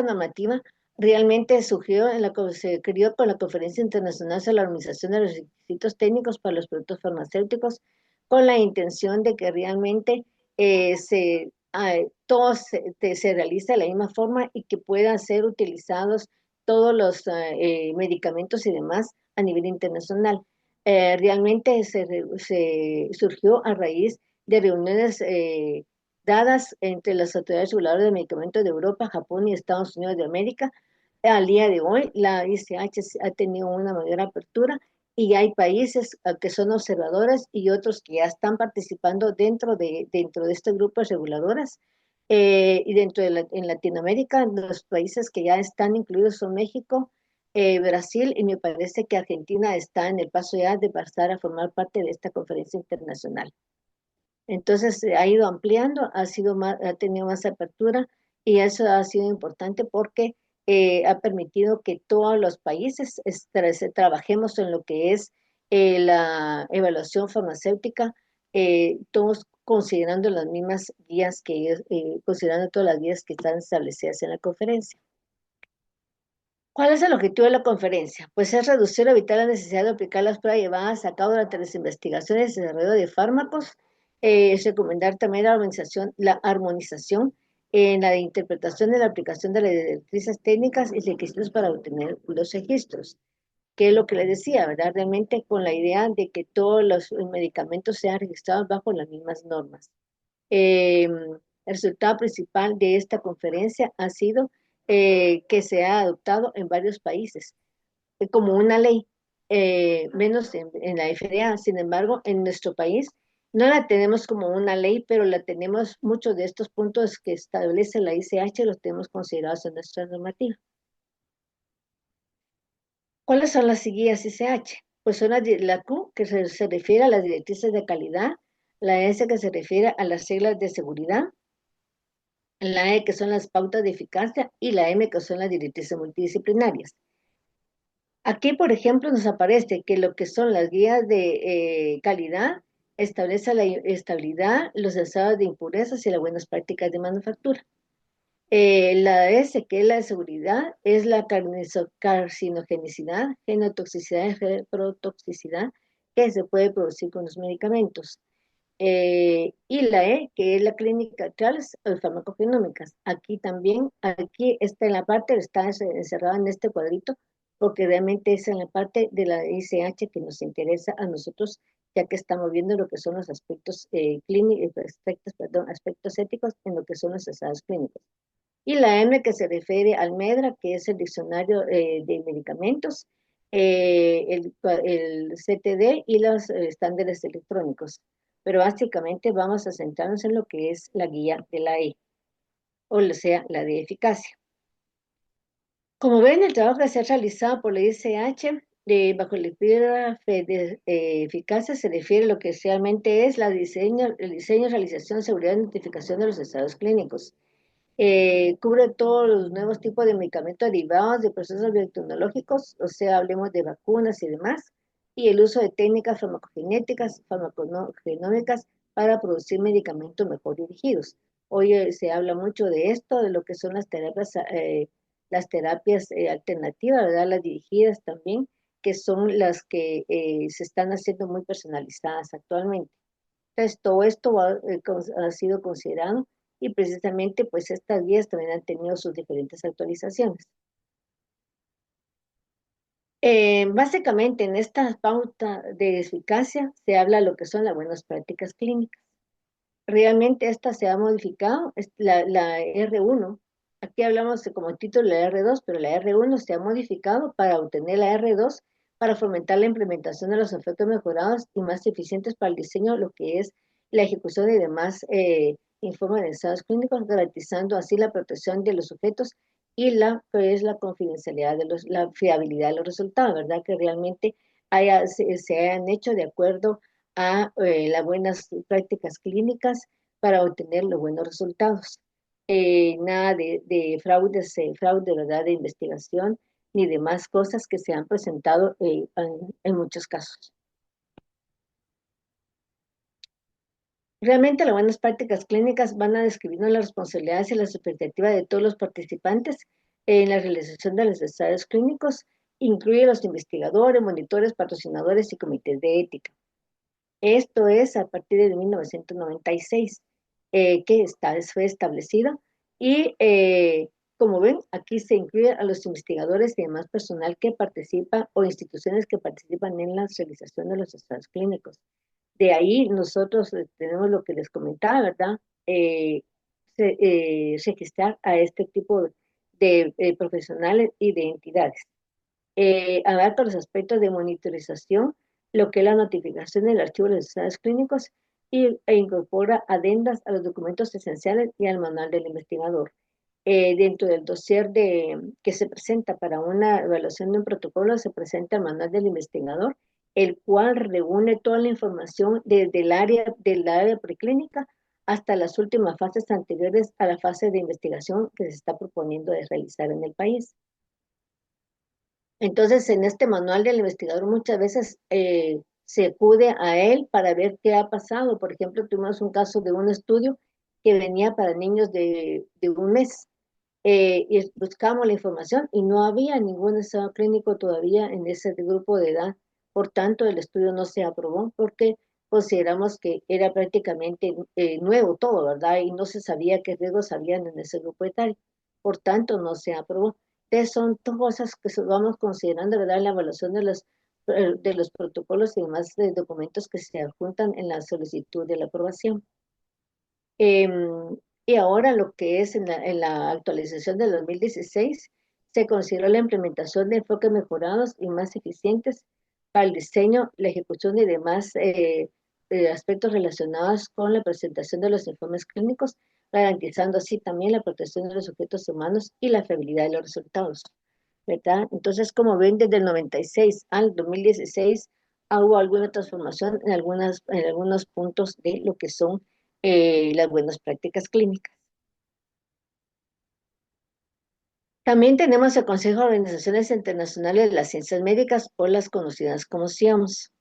normativa realmente surgió se creó con la Conferencia Internacional sobre la Organización de los Requisitos Técnicos para los Productos Farmacéuticos, con la intención de que realmente todo se realice de la misma forma y que puedan ser utilizados todos los medicamentos y demás a nivel internacional. Realmente se surgió a raíz de reuniones dadas entre las autoridades reguladoras de medicamentos de Europa, Japón y Estados Unidos de América. Al día de hoy, la ICH ha tenido una mayor apertura y hay países que son observadores y otros que ya están participando dentro de este grupo de reguladoras. Y en Latinoamérica, los países que ya están incluidos son México, Brasil, y me parece que Argentina está en el paso ya de pasar a formar parte de esta conferencia internacional. Entonces se ha ido ampliando, ha tenido más apertura, y eso ha sido importante porque ha permitido que todos los países trabajemos en lo que es la evaluación farmacéutica, todos considerando las mismas guías considerando todas las guías que están establecidas en la conferencia. ¿Cuál es el objetivo de la conferencia? Pues es reducir o evitar la necesidad de aplicar las pruebas llevadas a cabo durante las investigaciones y desarrollo de fármacos. Es recomendar también la armonización en la de interpretación de la aplicación de las directrices técnicas y requisitos para obtener los registros, que es lo que les decía, ¿verdad? Realmente con la idea de que todos los medicamentos sean registrados bajo las mismas normas. El resultado principal de esta conferencia ha sido que se ha adoptado en varios países como una ley, menos en la FDA. Sin embargo, en nuestro país no la tenemos como una ley, pero la tenemos, muchos de estos puntos que establece la ICH los tenemos considerados en nuestra normativa. ¿Cuáles son las guías ICH? Pues son la Q, que se refiere a las directrices de calidad, la S, que se refiere a las reglas de seguridad, la E, que son las pautas de eficacia, y la M, que son las directrices multidisciplinarias. Aquí, por ejemplo, nos aparece que lo que son las guías de calidad establece la estabilidad, los estados de impurezas y las buenas prácticas de manufactura. La S, que es la de seguridad, es la carcinogenicidad, genotoxicidad y reprotoxicidad que se puede producir con los medicamentos. Y la E, que es la clínica trials o farmacogenómicas. Aquí está en la parte, está encerrada en este cuadrito, porque realmente es en la parte de la ICH que nos interesa a nosotros, ya que estamos viendo lo que son los aspectos clínicos, aspectos éticos en lo que son los ensayos clínicos. Y la M, que se refiere al MEDRA, que es el diccionario de medicamentos, el CTD y los estándares electrónicos. Pero básicamente vamos a centrarnos en lo que es la guía de la E, o sea, la de eficacia. Como ven, el trabajo que se ha realizado por la ICH bajo el epígrafe de eficacia se refiere a lo que realmente es el diseño, realización, seguridad y notificación de los estados clínicos. Cubre todos los nuevos tipos de medicamentos derivados de procesos biotecnológicos, o sea, hablemos de vacunas y demás, y el uso de técnicas farmacogenéticas, farmacogenómicas para producir medicamentos mejor dirigidos. Hoy se habla mucho de esto, de lo que son las terapias alternativas, ¿verdad? Las dirigidas también, que son las que se están haciendo muy personalizadas actualmente. Entonces, todo esto ha sido considerado y precisamente pues estas guías también han tenido sus diferentes actualizaciones. Básicamente en esta pauta de eficacia se habla de lo que son las buenas prácticas clínicas. Realmente esta se ha modificado, es la R1, aquí hablamos como título de la R2, pero la R1 se ha modificado para obtener la R2 para fomentar la implementación de los efectos mejorados y más eficientes para el diseño, lo que es la ejecución y demás informes de ensayos clínicos, garantizando así la protección de los sujetos y la confidencialidad, la fiabilidad de los resultados, ¿verdad? Que realmente se hayan hecho de acuerdo a las buenas prácticas clínicas para obtener los buenos resultados. Nada de fraudes, fraude, ¿verdad? De investigación, ni demás cosas que se han presentado en muchos casos. Realmente las buenas prácticas clínicas van a describir las responsabilidades y las expectativas de todos los participantes en la realización de los ensayos clínicos, incluye los investigadores, monitores, patrocinadores y comités de ética. Esto es a partir de 1996 que fue establecido y como ven, aquí se incluye a los investigadores y demás personal que participa o instituciones que participan en la realización de los ensayos clínicos. De ahí nosotros tenemos lo que les comentaba, ¿verdad? Registrar a este tipo de profesionales y de entidades. Abarca los aspectos de monitorización, lo que es la notificación del archivo de los ensayos clínicos e incorpora adendas a los documentos esenciales y al manual del investigador. Dentro del dossier que se presenta para una evaluación de un protocolo, se presenta el manual del investigador, el cual reúne toda la información desde del área preclínica hasta las últimas fases anteriores a la fase de investigación que se está proponiendo de realizar en el país. Entonces, en este manual del investigador muchas veces se acude a él para ver qué ha pasado. Por ejemplo, tuvimos un caso de un estudio que venía para niños de un mes y buscamos la información y no había ningún estado clínico todavía en ese grupo de edad. Por tanto, el estudio no se aprobó porque consideramos que era prácticamente nuevo todo, ¿verdad? Y no se sabía qué riesgos habían en ese grupo etario. Por tanto, no se aprobó. Entonces, son cosas que vamos considerando, ¿verdad? En la evaluación de los protocolos y demás documentos que se adjuntan en la solicitud de la aprobación. Y ahora lo que es en la actualización del 2016, se consideró la implementación de enfoques mejorados y más eficientes para el diseño, la ejecución y demás aspectos relacionados con la presentación de los informes clínicos, garantizando así también la protección de los sujetos humanos y la fiabilidad de los resultados, ¿verdad? Entonces, como ven, desde el 96 al 2016 hubo alguna transformación en algunos puntos de lo que son las buenas prácticas clínicas. También tenemos el Consejo de Organizaciones Internacionales de las Ciencias Médicas, o las conocidas como CIOMS.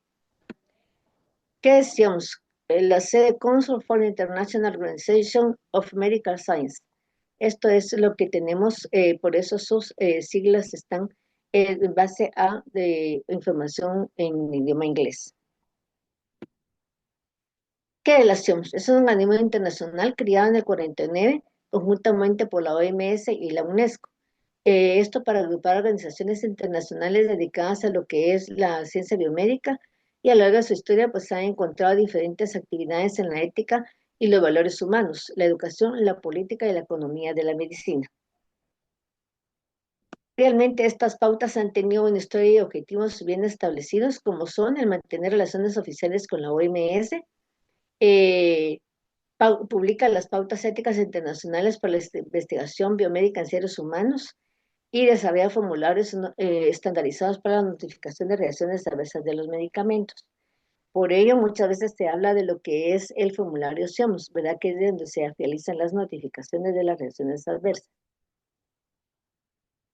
¿Qué es CIOMS? La sede Council for International Organization of Medical Science. Esto es lo que tenemos, por eso sus siglas están en base a de información en idioma inglés. ¿Qué es la CIOMS? Es un organismo internacional creado en el 49, conjuntamente por la OMS y la UNESCO. Esto para agrupar organizaciones internacionales dedicadas a lo que es la ciencia biomédica, y a lo largo de su historia pues ha encontrado diferentes actividades en la ética y los valores humanos, la educación, la política y la economía de la medicina. Realmente estas pautas han tenido una historia y objetivos bien establecidos, como son el mantener relaciones oficiales con la OMS, eh, publica las pautas éticas internacionales para la investigación biomédica en seres humanos y desarrolla formularios estandarizados para la notificación de reacciones adversas de los medicamentos. Por ello, muchas veces se habla de lo que es el formulario SIOMS, ¿verdad? Que es de donde se realizan las notificaciones de las reacciones adversas.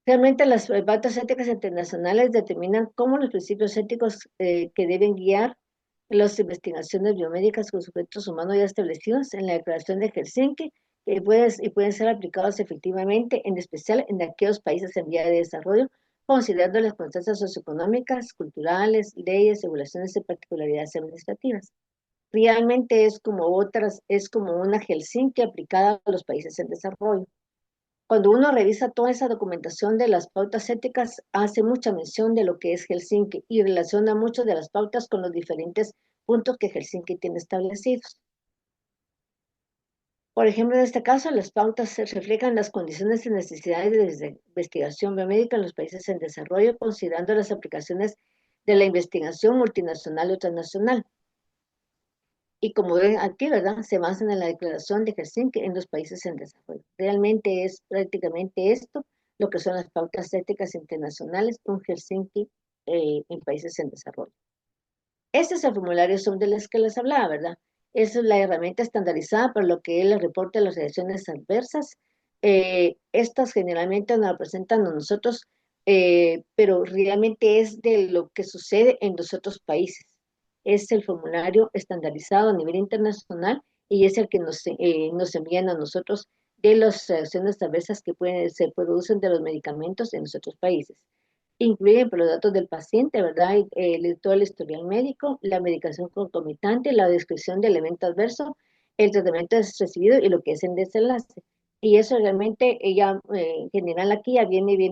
Realmente las pautas éticas internacionales determinan cómo los principios éticos que deben guiar las investigaciones biomédicas con sujetos humanos ya establecidos en la Declaración de Helsinki y pueden ser aplicados efectivamente, en especial en aquellos países en vía de desarrollo, considerando las circunstancias socioeconómicas, culturales, leyes, regulaciones y particularidades administrativas. Realmente es como una Helsinki aplicada a los países en desarrollo. Cuando uno revisa toda esa documentación de las pautas éticas, hace mucha mención de lo que es Helsinki y relaciona mucho de las pautas con los diferentes puntos que Helsinki tiene establecidos. Por ejemplo, en este caso, las pautas se reflejan las condiciones y necesidades de investigación biomédica en los países en desarrollo, considerando las aplicaciones de la investigación multinacional y transnacional. Y como ven aquí, ¿verdad? Se basan en la Declaración de Helsinki en los países en desarrollo. Realmente es prácticamente esto lo que son las pautas éticas internacionales con Helsinki en países en desarrollo. Este es el formulario son de los que les hablaba, ¿verdad? Esa es la herramienta estandarizada para lo que es el reporte de las reacciones adversas. Estas generalmente nos representan a nosotros, pero realmente es de lo que sucede en los otros países. Es el formulario estandarizado a nivel internacional y es el que nos envían a nosotros de las reacciones adversas que se producen de los medicamentos en los otros países. Incluyen por los datos del paciente, ¿verdad? Todo el historial médico, la medicación concomitante, la descripción del evento adverso, el tratamiento recibido y lo que es el desenlace. Y eso realmente, en general aquí ya viene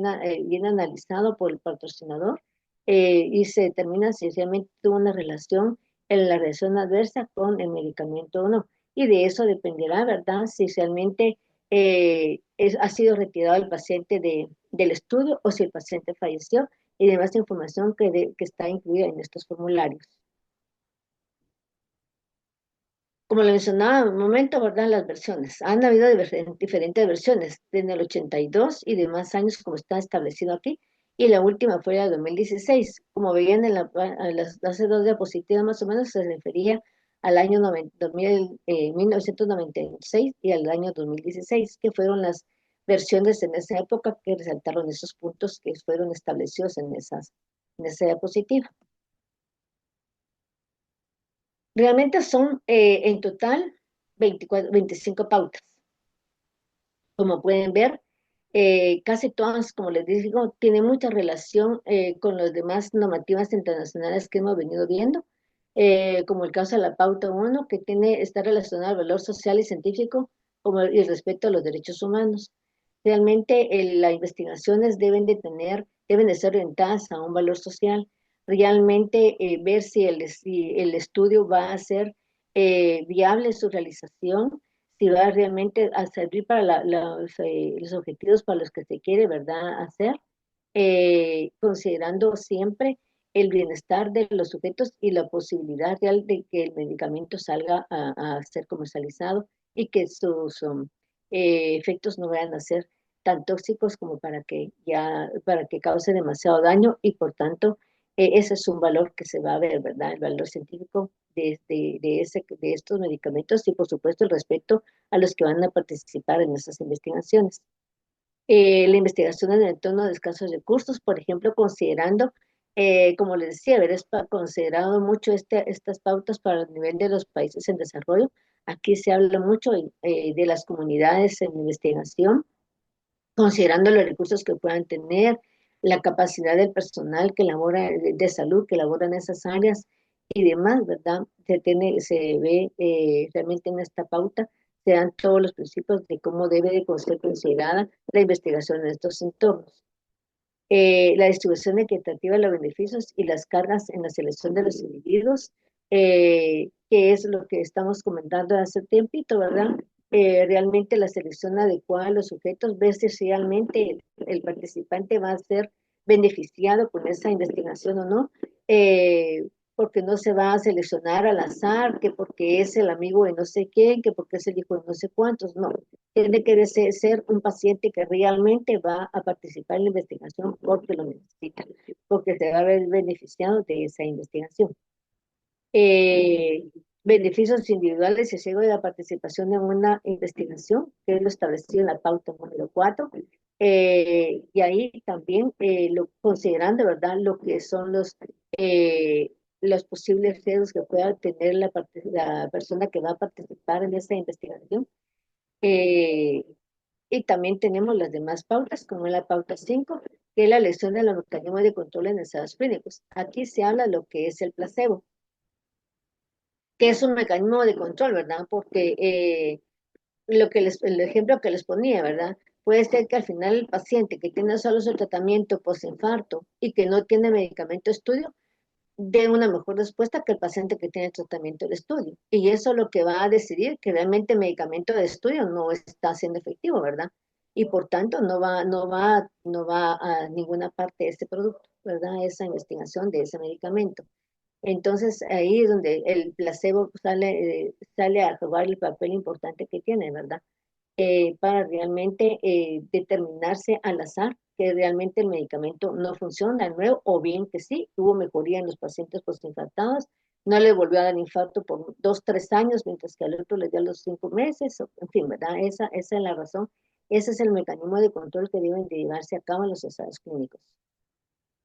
analizado por el patrocinador y se determina si realmente tuvo una relación en la reacción adversa con el medicamento o no. Y de eso dependerá, ¿verdad? Si realmente ha sido retirado el paciente del estudio o si el paciente falleció y demás información que está incluida en estos formularios. Como lo mencionaba en un momento, ¿verdad? Las versiones. Han habido diferentes versiones, desde el 82 y demás años, como está establecido aquí, y la última fue la de 2016. Como veían en las hace dos diapositivas más o menos, se refería al año 1996 y al año 2016, que fueron las versiones en esa época que resaltaron esos puntos que fueron establecidos en esa diapositiva. Realmente son en total 25 pautas. Como pueden ver, casi todas, como les digo, tienen mucha relación con las demás normativas internacionales que hemos venido viendo, como el caso de la pauta 1, que está relacionada al valor social y científico y el respeto a los derechos humanos. Realmente las investigaciones deben de ser orientadas a un valor social, realmente ver si el estudio va a ser viable su realización, si va realmente a servir para los objetivos para los que se quiere, ¿verdad?, hacer, considerando siempre el bienestar de los sujetos y la posibilidad real de que el medicamento salga a ser comercializado y que sus efectos no vayan a ser tan tóxicos como para que cause demasiado daño y por tanto ese es un valor que se va a ver, ¿verdad? El valor científico de estos medicamentos y por supuesto el respeto a los que van a participar en esas investigaciones. La investigación en el entorno de escasos recursos, por ejemplo, considerando, como les decía, haber considerado mucho estas pautas para el nivel de los países en desarrollo. Aquí se habla mucho de las comunidades en investigación, considerando los recursos que puedan tener, la capacidad del personal que labora de salud, que labora en esas áreas y demás, ¿verdad? Se ve realmente en esta pauta, se dan todos los principios de cómo debe de ser considerada la investigación en estos entornos. La distribución equitativa de los beneficios y las cargas en la selección de los individuos, que es lo que estamos comentando hace tiempito, ¿verdad? realmente la selección adecuada de los sujetos, ver si realmente el participante va a ser beneficiado con esa investigación o no, porque no se va a seleccionar al azar, que porque es el amigo de no sé quién, que porque es el hijo de no sé cuántos, no. Tiene que ser un paciente que realmente va a participar en la investigación porque lo necesita, porque se va a ver beneficiado de esa investigación. Beneficios individuales y ciego de la participación en una investigación, que es lo establecido en la pauta número 4. Y ahí también, considerando, ¿verdad?, lo que son los posibles riesgos que pueda tener la persona que va a participar en esta investigación. Eh, y también tenemos las demás pautas, como la pauta 5, que es la elección de los mecanismos de control en ensayos clínicos. Aquí se habla de lo que es el placebo, que es un mecanismo de control, ¿verdad? Porque el ejemplo que les ponía, ¿verdad? Puede ser que al final el paciente que tiene solo su tratamiento posinfarto y que no tiene medicamento de estudio, dé una mejor respuesta que el paciente que tiene tratamiento de estudio. Y eso es lo que va a decidir que realmente el medicamento de estudio no está siendo efectivo, ¿verdad? Y por tanto no va a ninguna parte de este producto, ¿verdad? Esa investigación de ese medicamento. Entonces ahí es donde el placebo sale a jugar el papel importante que tiene, ¿verdad? Para realmente determinarse al azar que realmente el medicamento no funciona de nuevo, o bien que sí, hubo mejoría en los pacientes postinfartados, no le volvió a dar infarto por 2, 3 años, mientras que al otro le dio a los 5 meses, en fin, ¿verdad? Esa es la razón, ese es el mecanismo de control que deben de llevarse a cabo en los ensayos clínicos.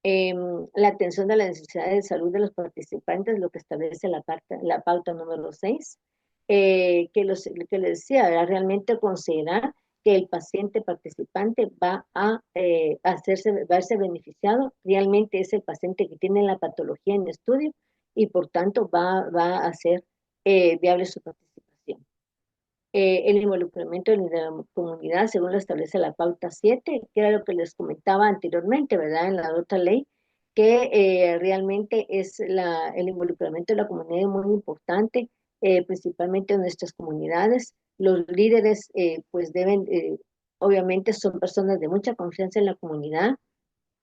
La atención de las necesidades de salud de los participantes, lo que establece la pauta número 6, que les decía, era realmente considerar que el paciente participante va a verse beneficiado, realmente es el paciente que tiene la patología en estudio y por tanto va a ser viable su participación. El involucramiento de la comunidad, según lo establece la pauta 7, que era lo que les comentaba anteriormente, ¿verdad? En la otra ley, que realmente el involucramiento de la comunidad es muy importante, principalmente en nuestras comunidades. Los líderes, pues obviamente son personas de mucha confianza en la comunidad,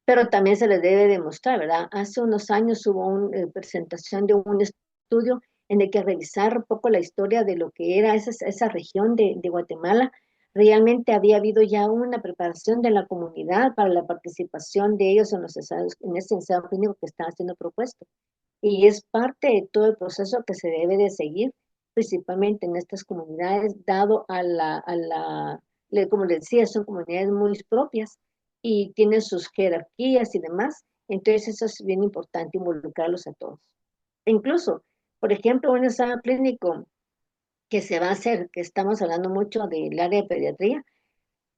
pero también se les debe demostrar, ¿verdad? Hace unos años hubo una presentación de un estudio en el que revisar un poco la historia de lo que era esa región de Guatemala. Realmente había habido ya una preparación de la comunidad para la participación de ellos en en ese ensayo clínico que estaba siendo propuesto. Y es parte de todo el proceso que se debe de seguir, principalmente en estas comunidades, dado como les decía, son comunidades muy propias y tienen sus jerarquías y demás. Entonces eso es bien importante involucrarlos a todos. E incluso, por ejemplo, un ensayo clínico que se va a hacer, que estamos hablando mucho del área de pediatría,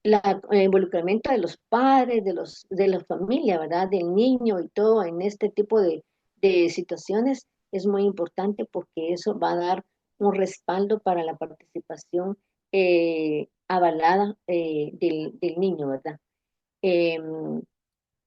el involucramiento de los padres, de la familia, ¿verdad? Del niño y todo en este tipo de situaciones es muy importante porque eso va a dar un respaldo para la participación avalada del niño, ¿verdad? Em,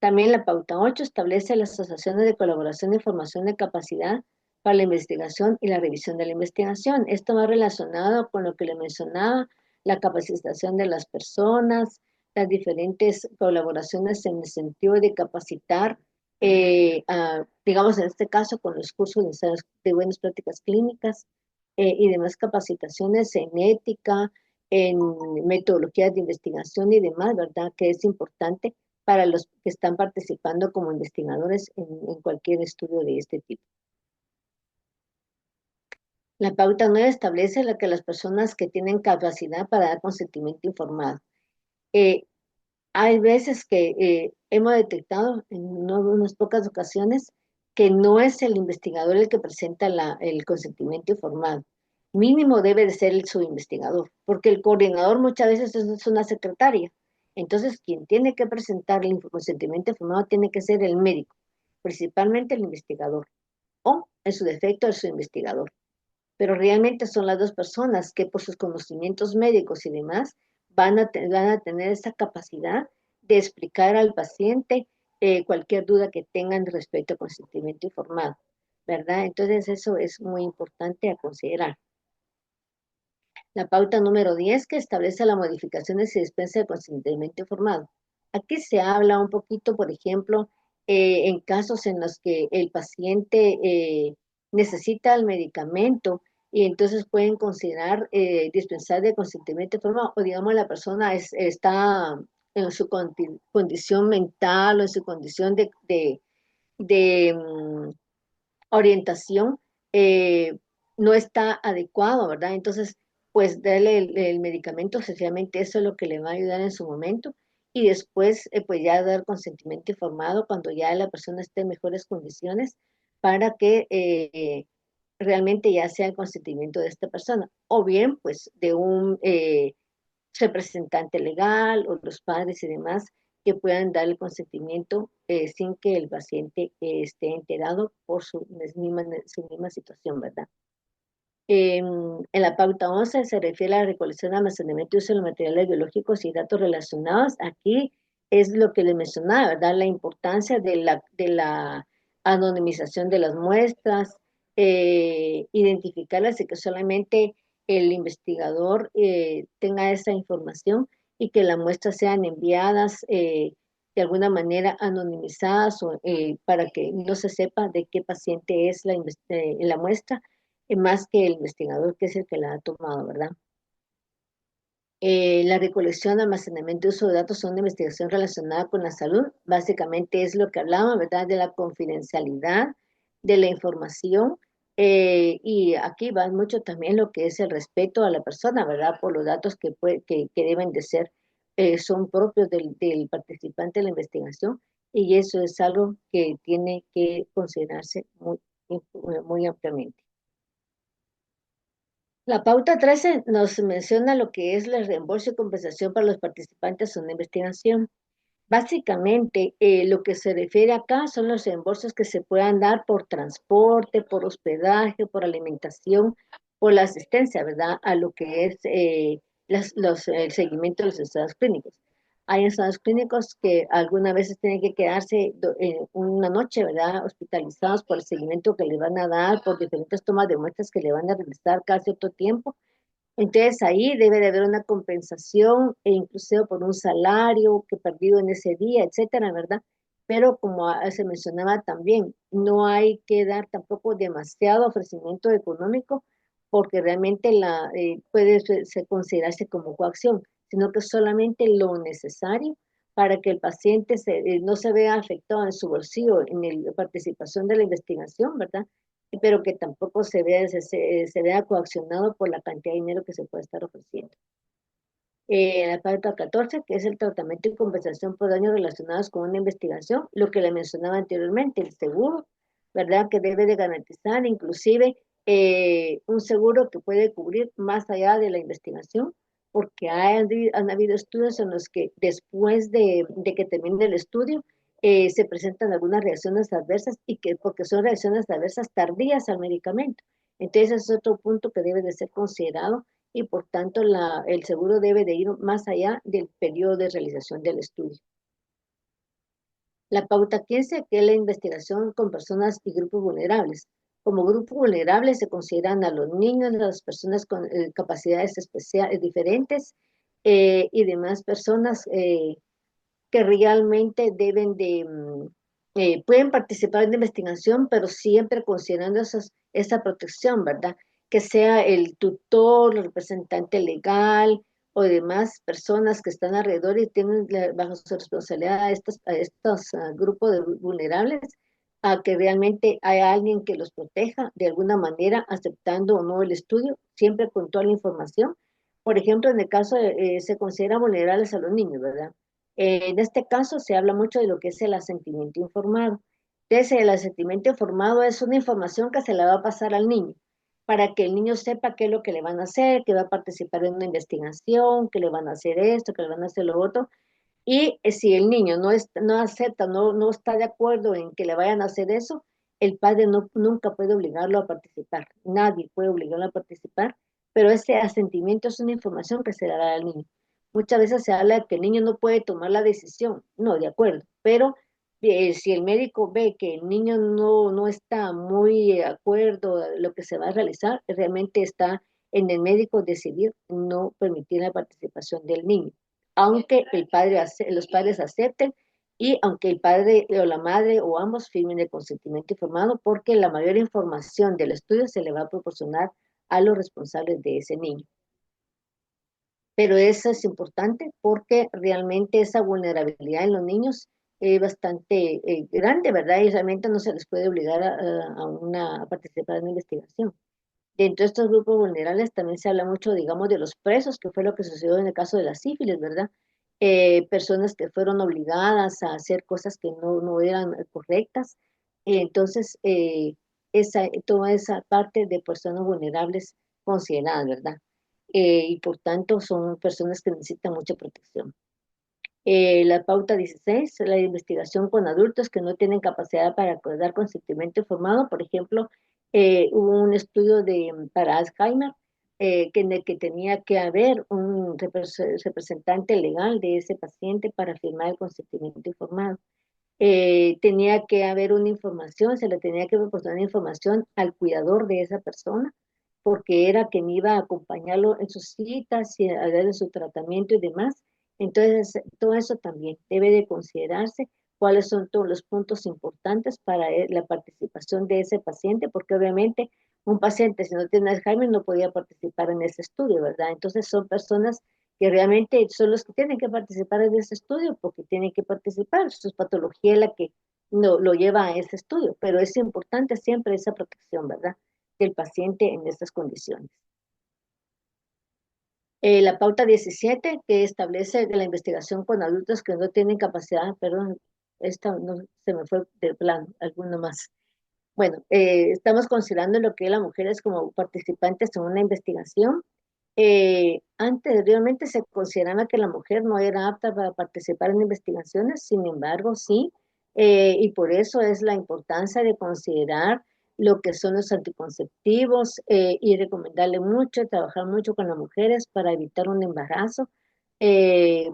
También la pauta 8 establece las asociaciones de colaboración y formación de capacidad para la investigación y la revisión de la investigación. Esto va relacionado con lo que le mencionaba, la capacitación de las personas, las diferentes colaboraciones en el sentido de capacitar, digamos en este caso con los cursos de buenas prácticas clínicas y demás capacitaciones en ética, en metodologías de investigación y demás, ¿verdad? Que es importante para los que están participando como investigadores en cualquier estudio de este tipo. La pauta 9 establece que las personas que tienen capacidad para dar consentimiento informado. Eh, Hay veces que hemos detectado en unas pocas ocasiones que no es el investigador el que presenta el consentimiento informado. Mínimo debe de ser su investigador, porque el coordinador muchas veces es una secretaria. Entonces, quien tiene que presentar el consentimiento informado tiene que ser el médico, principalmente el investigador, o en su defecto el su investigador. Pero realmente son las dos personas que por sus conocimientos médicos y demás van a tener esa capacidad de explicar al paciente cualquier duda que tengan respecto al consentimiento informado, ¿verdad? Entonces eso es muy importante a considerar. La pauta número 10 que establece las modificaciones y dispensa de consentimiento informado. Aquí se habla un poquito, por ejemplo, en casos en los que el paciente necesita el medicamento y entonces pueden considerar dispensar de consentimiento informado, o digamos la persona está en su condición mental o en su condición de orientación eh, no está adecuado, ¿verdad? Entonces, pues darle el medicamento, sencillamente eso es lo que le va a ayudar en su momento y después, pues ya dar consentimiento informado cuando ya la persona esté en mejores condiciones para que realmente ya sea el consentimiento de esta persona o bien, pues de un representante legal o los padres y demás que puedan dar el consentimiento sin que el paciente esté enterado por su misma situación, ¿verdad? En la pauta 11 se refiere a la recolección, almacenamiento y uso de los materiales biológicos y datos relacionados. Aquí es lo que le mencionaba, ¿verdad? La importancia de la anonimización de las muestras, identificarlas y que solamente el investigador tenga esa información y que las muestras sean enviadas de alguna manera anonimizadas para que no se sepa de qué paciente es la muestra más que el investigador que es el que la ha tomado, ¿verdad? La recolección, almacenamiento y uso de datos son una investigación relacionada con la salud. Básicamente es lo que hablaba, ¿verdad? De la confidencialidad de la información. Y aquí va mucho también lo que es el respeto a la persona, ¿verdad? Por los datos que deben de ser, son propios del participante de la investigación. Y eso es algo que tiene que considerarse muy ampliamente. La pauta 13 nos menciona lo que es el reembolso y compensación para los participantes en una investigación. Básicamente, lo que se refiere acá son los reembolsos que se puedan dar por transporte, por hospedaje, por alimentación, por la asistencia, ¿verdad? A lo que es el seguimiento de los estados clínicos. Hay estados clínicos que algunas veces tienen que quedarse una noche, ¿verdad? Hospitalizados por el seguimiento que le van a dar, por diferentes tomas de muestras que le van a realizar cada cierto tiempo. Entonces ahí debe de haber una compensación e incluso por un salario que perdido en ese día, etcétera, ¿verdad? Pero como se mencionaba también, no hay que dar tampoco demasiado ofrecimiento económico porque realmente puede considerarse como coacción, sino que solamente lo necesario para que el paciente no se vea afectado en su bolsillo, en la participación de la investigación, ¿verdad? Pero que tampoco se vea coaccionado por la cantidad de dinero que se puede estar ofreciendo. La pauta 14, que es el tratamiento y compensación por daños relacionados con una investigación, lo que le mencionaba anteriormente, el seguro, ¿verdad? Que debe de garantizar inclusive un seguro que puede cubrir más allá de la investigación, porque han habido estudios en los que después de que termine el estudio, se presentan algunas reacciones adversas porque son reacciones adversas tardías al medicamento. Entonces, ese es otro punto que debe de ser considerado y por tanto el seguro debe de ir más allá del periodo de realización del estudio. La pauta 15, que es la investigación con personas y grupos vulnerables. Como grupos vulnerables se consideran a los niños, las personas con capacidades especiales diferentes y demás personas que realmente pueden participar en la investigación, pero siempre considerando esa protección, ¿verdad? Que sea el tutor, el representante legal o demás personas que están alrededor y tienen bajo su responsabilidad a estos grupos de vulnerables, a que realmente haya alguien que los proteja de alguna manera, aceptando o no el estudio, siempre con toda la información. Por ejemplo, en el caso se considera vulnerables a los niños, ¿verdad? En este caso se habla mucho de lo que es el asentimiento informado. Entonces, el asentimiento informado es una información que se le va a pasar al niño para que el niño sepa qué es lo que le van a hacer, que va a participar en una investigación, que le van a hacer esto, que le van a hacer lo otro. Y si el niño no acepta, no está de acuerdo en que le vayan a hacer eso, el padre nunca puede obligarlo a participar. Nadie puede obligarlo a participar, pero ese asentimiento es una información que se le da al niño. Muchas veces se habla de que el niño no puede tomar la decisión. No, de acuerdo, pero si el médico ve que el niño no está muy de acuerdo a lo que se va a realizar, realmente está en el médico decidir no permitir la participación del niño, aunque los padres acepten y aunque el padre o la madre o ambos firmen el consentimiento informado, porque la mayor información del estudio se le va a proporcionar a los responsables de ese niño. Pero eso es importante porque realmente esa vulnerabilidad en los niños es bastante grande, ¿verdad? Y realmente no se les puede obligar a participar en la investigación. Dentro de estos grupos vulnerables también se habla mucho, digamos, de los presos, que fue lo que sucedió en el caso de la sífilis, ¿verdad? Personas que fueron obligadas a hacer cosas que no eran correctas. Entonces, toda esa parte de personas vulnerables consideradas, ¿verdad? Y por tanto son personas que necesitan mucha protección. La pauta 16, la investigación con adultos que no tienen capacidad para dar consentimiento informado. Por ejemplo, hubo un estudio para Alzheimer en el que tenía que haber un representante legal de ese paciente para firmar el consentimiento informado. Tenía que haber una información, se le tenía que proporcionar información al cuidador de esa persona, porque era quien iba a acompañarlo en sus citas y a darle su tratamiento y demás. Entonces, todo eso también debe de considerarse cuáles son todos los puntos importantes para la participación de ese paciente, porque obviamente un paciente si no tiene Alzheimer no podía participar en ese estudio, ¿verdad? Entonces son personas que realmente son los que tienen que participar en ese estudio porque tienen que participar, su patología es la que no, lo lleva a ese estudio, pero es importante siempre esa protección, ¿verdad? Del paciente en estas condiciones. La pauta 17 que establece la investigación con adultos que no tienen capacidad, perdón, esta no se me fue de plan, alguno más. Bueno, estamos considerando lo que las mujeres como participantes en una investigación. Anteriormente se consideraba que la mujer no era apta para participar en investigaciones, sin embargo, sí, y por eso es la importancia de considerar lo que son los anticonceptivos y recomendarle mucho, trabajar mucho con las mujeres para evitar un embarazo,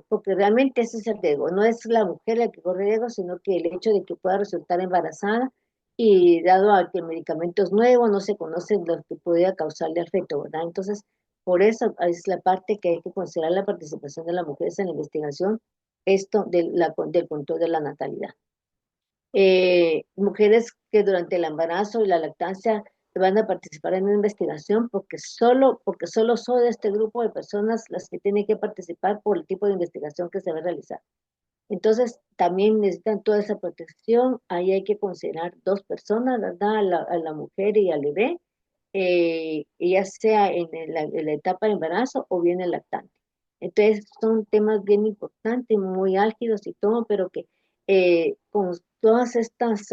porque realmente ese es el riesgo, no es la mujer la que corre riesgo, sino que el hecho de que pueda resultar embarazada y dado a que el medicamento es nuevo, no se conoce lo que podría causarle al feto, ¿verdad? Entonces, por eso es la parte que hay que considerar la participación de las mujeres en la investigación, esto del control de la natalidad. Mujeres que durante el embarazo y la lactancia van a participar en una investigación porque solo son de este grupo de personas las que tienen que participar por el tipo de investigación que se va a realizar. Entonces, también necesitan toda esa protección. Ahí hay que considerar dos personas, ¿verdad? A la mujer y al bebé, ya sea en la etapa de embarazo o bien el lactante. Entonces, son temas bien importantes, muy álgidos y todo, pero que con todas estas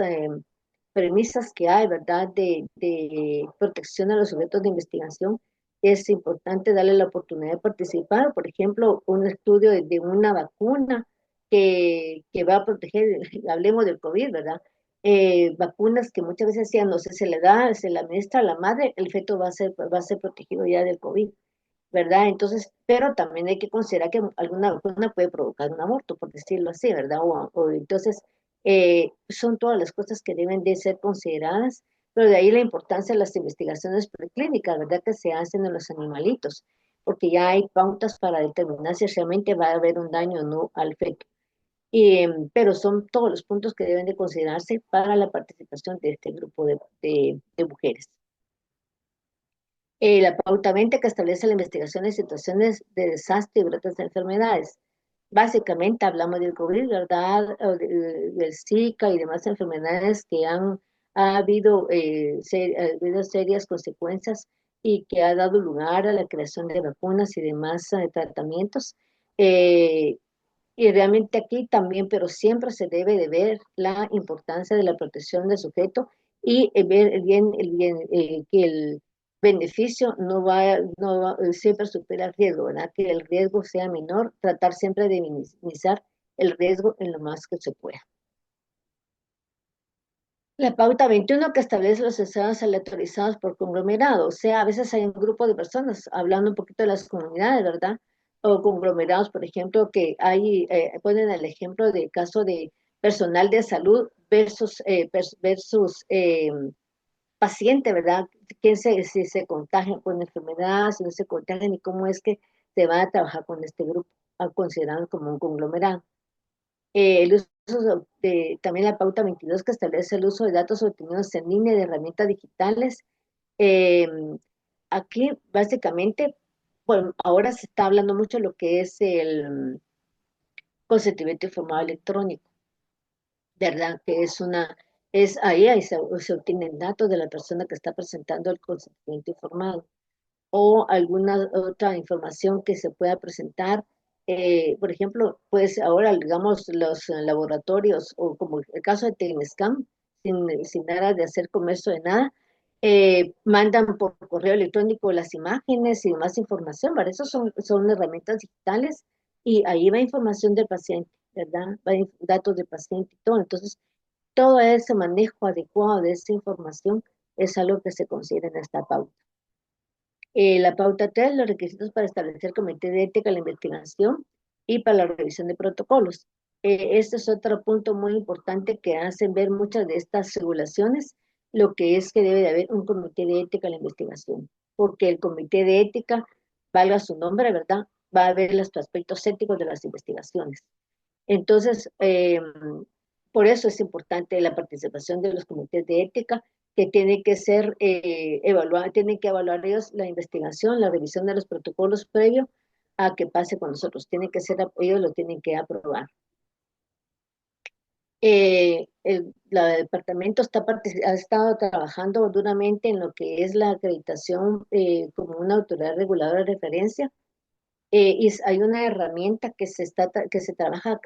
premisas que hay, ¿verdad? De protección a los sujetos de investigación, es importante darle la oportunidad de participar. Por ejemplo, un estudio de una vacuna que va a proteger, hablemos del COVID, ¿verdad? Vacunas que muchas veces decían, no sé, se le administra a la madre, el feto va a ser protegido ya del COVID, ¿verdad? Entonces, pero también hay que considerar que alguna vacuna puede provocar un aborto, por decirlo así, ¿verdad? Entonces, son todas las cosas que deben de ser consideradas, pero de ahí la importancia de las investigaciones preclínicas, ¿verdad? Que se hacen en los animalitos, porque ya hay pautas para determinar si realmente va a haber un daño o no al feto. Pero son todos los puntos que deben de considerarse para la participación de este grupo de mujeres. La pauta 20 que establece la investigación de situaciones de desastre y brotes de enfermedades. Básicamente hablamos del COVID, ¿verdad? Del Zika y demás enfermedades que ha habido, ha habido serias consecuencias y que ha dado lugar a la creación de vacunas y demás tratamientos. Y realmente aquí también, pero siempre se debe de ver la importancia de la protección del sujeto y ver que el beneficio siempre supera el riesgo, ¿verdad? Que el riesgo sea menor, tratar siempre de minimizar el riesgo en lo más que se pueda. La pauta 21 que establece los estados aleatorizados por conglomerado, o sea, a veces hay un grupo de personas, hablando un poquito de las comunidades, ¿verdad? O conglomerados, por ejemplo, que ponen el ejemplo del caso de personal de salud versus paciente, ¿verdad? Si se contagia con enfermedad, si no se contagian y cómo es que se va a trabajar con este grupo, considerado como un conglomerado. El uso también la pauta 22 que establece el uso de datos obtenidos en línea de herramientas digitales. Eh, Aquí básicamente, bueno, ahora se está hablando mucho de lo que es el consentimiento informado electrónico, ¿verdad? Que es ahí se obtienen datos de la persona que está presentando el consentimiento informado o alguna otra información que se pueda presentar. Por ejemplo, pues ahora, digamos, los laboratorios, o como el caso de Tecniscam, sin nada de hacer comercio de nada, mandan por correo electrónico las imágenes y más información, ¿verdad? Esos son herramientas digitales y ahí va información del paciente, ¿verdad? Datos del paciente y todo. Entonces, todo ese manejo adecuado de esa información es algo que se considera en esta pauta. La pauta 3, los requisitos para establecer comité de ética en la investigación y para la revisión de protocolos. Este es otro punto muy importante que hacen ver muchas de estas regulaciones, lo que es que debe de haber un comité de ética en la investigación, porque el comité de ética, valga su nombre, ¿verdad? Va a ver los aspectos éticos de las investigaciones. Entonces, por eso es importante la participación de los comités de ética que tienen que ser tienen que evaluar ellos la investigación, la revisión de los protocolos previo a que pase con nosotros. Tienen que ser, ellos lo tienen que aprobar. El departamento ha estado trabajando duramente en lo que es la acreditación como una autoridad reguladora de referencia. Y hay una herramienta que se trabaja,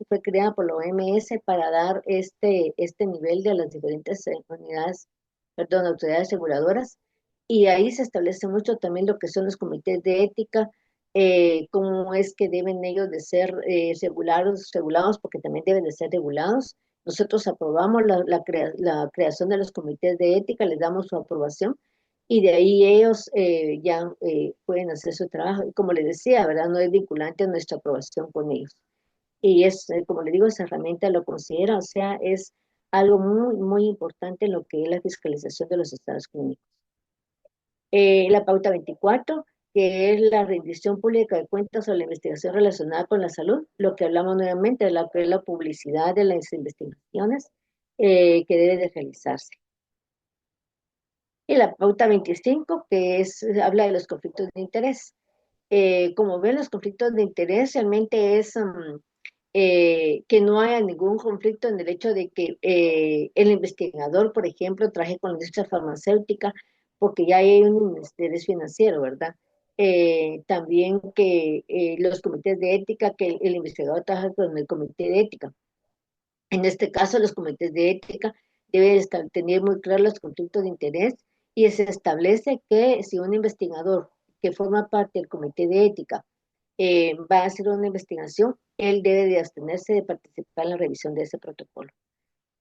fue creada por la OMS para dar este nivel de las diferentes unidades, perdón, autoridades reguladoras. Y ahí se establece mucho también lo que son los comités de ética, cómo es que deben ellos de ser regulados, porque también deben de ser regulados. Nosotros aprobamos la creación de los comités de ética, les damos su aprobación y de ahí ellos ya pueden hacer su trabajo. Y como les decía, ¿verdad? No es vinculante nuestra aprobación con ellos. Y como le digo, esa herramienta lo considera, o sea, es algo muy, muy importante en lo que es la fiscalización de los estados clínicos. La pauta 24, que es la rendición pública de cuentas sobre la investigación relacionada con la salud, lo que hablamos nuevamente de que es la publicidad de las investigaciones que debe de realizarse. Y la pauta 25, habla de los conflictos de interés. Como ven, los conflictos de interés realmente es que no haya ningún conflicto en el hecho de que el investigador, por ejemplo, trabaje con la industria farmacéutica, porque ya hay un interés financiero, ¿verdad? También que los comités de ética, que el investigador trabaja con el comité de ética. En este caso, los comités de ética deben tener muy claros los conflictos de interés y se establece que si un investigador que forma parte del comité de ética va a hacer una investigación, él debe de abstenerse de participar en la revisión de ese protocolo.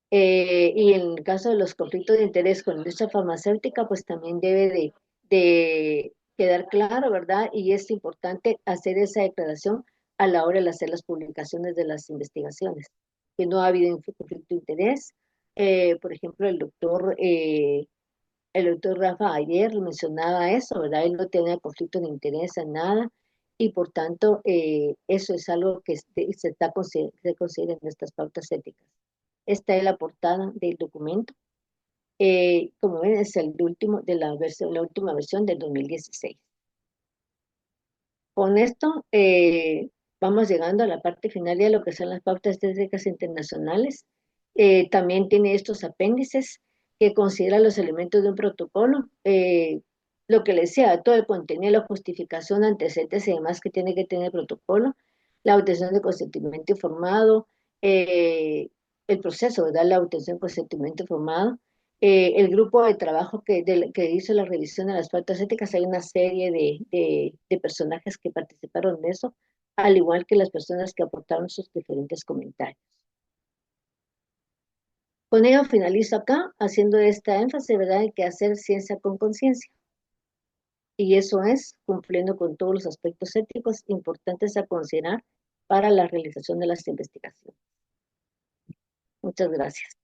Y en el caso de los conflictos de interés con la industria farmacéutica, pues también debe de quedar claro, ¿verdad? Y es importante hacer esa declaración a la hora de hacer las publicaciones de las investigaciones, que no ha habido un conflicto de interés. Por ejemplo, el doctor Rafa ayer mencionaba eso, ¿verdad? Él no tenía conflicto de interés en nada y por tanto eso es algo que se considera en estas pautas éticas. Esta es la portada del documento. Como ven, es el último de la última versión del 2016. Con esto vamos llegando a la parte final de lo que son las pautas éticas internacionales. También tiene estos apéndices que considera los elementos de un protocolo. Lo que le decía, todo el contenido, la justificación, antecedentes y demás que tiene que tener el protocolo, la obtención de consentimiento informado, eh, el proceso de dar la obtención de consentimiento informado, el grupo de trabajo que hizo la revisión de las pautas éticas, hay una serie de personajes que participaron en eso, al igual que las personas que aportaron sus diferentes comentarios. Con ello finalizo acá, haciendo esta énfasis, ¿verdad?, en que hacer ciencia con conciencia. Y eso es cumpliendo con todos los aspectos éticos importantes a considerar para la realización de las investigaciones. Muchas gracias.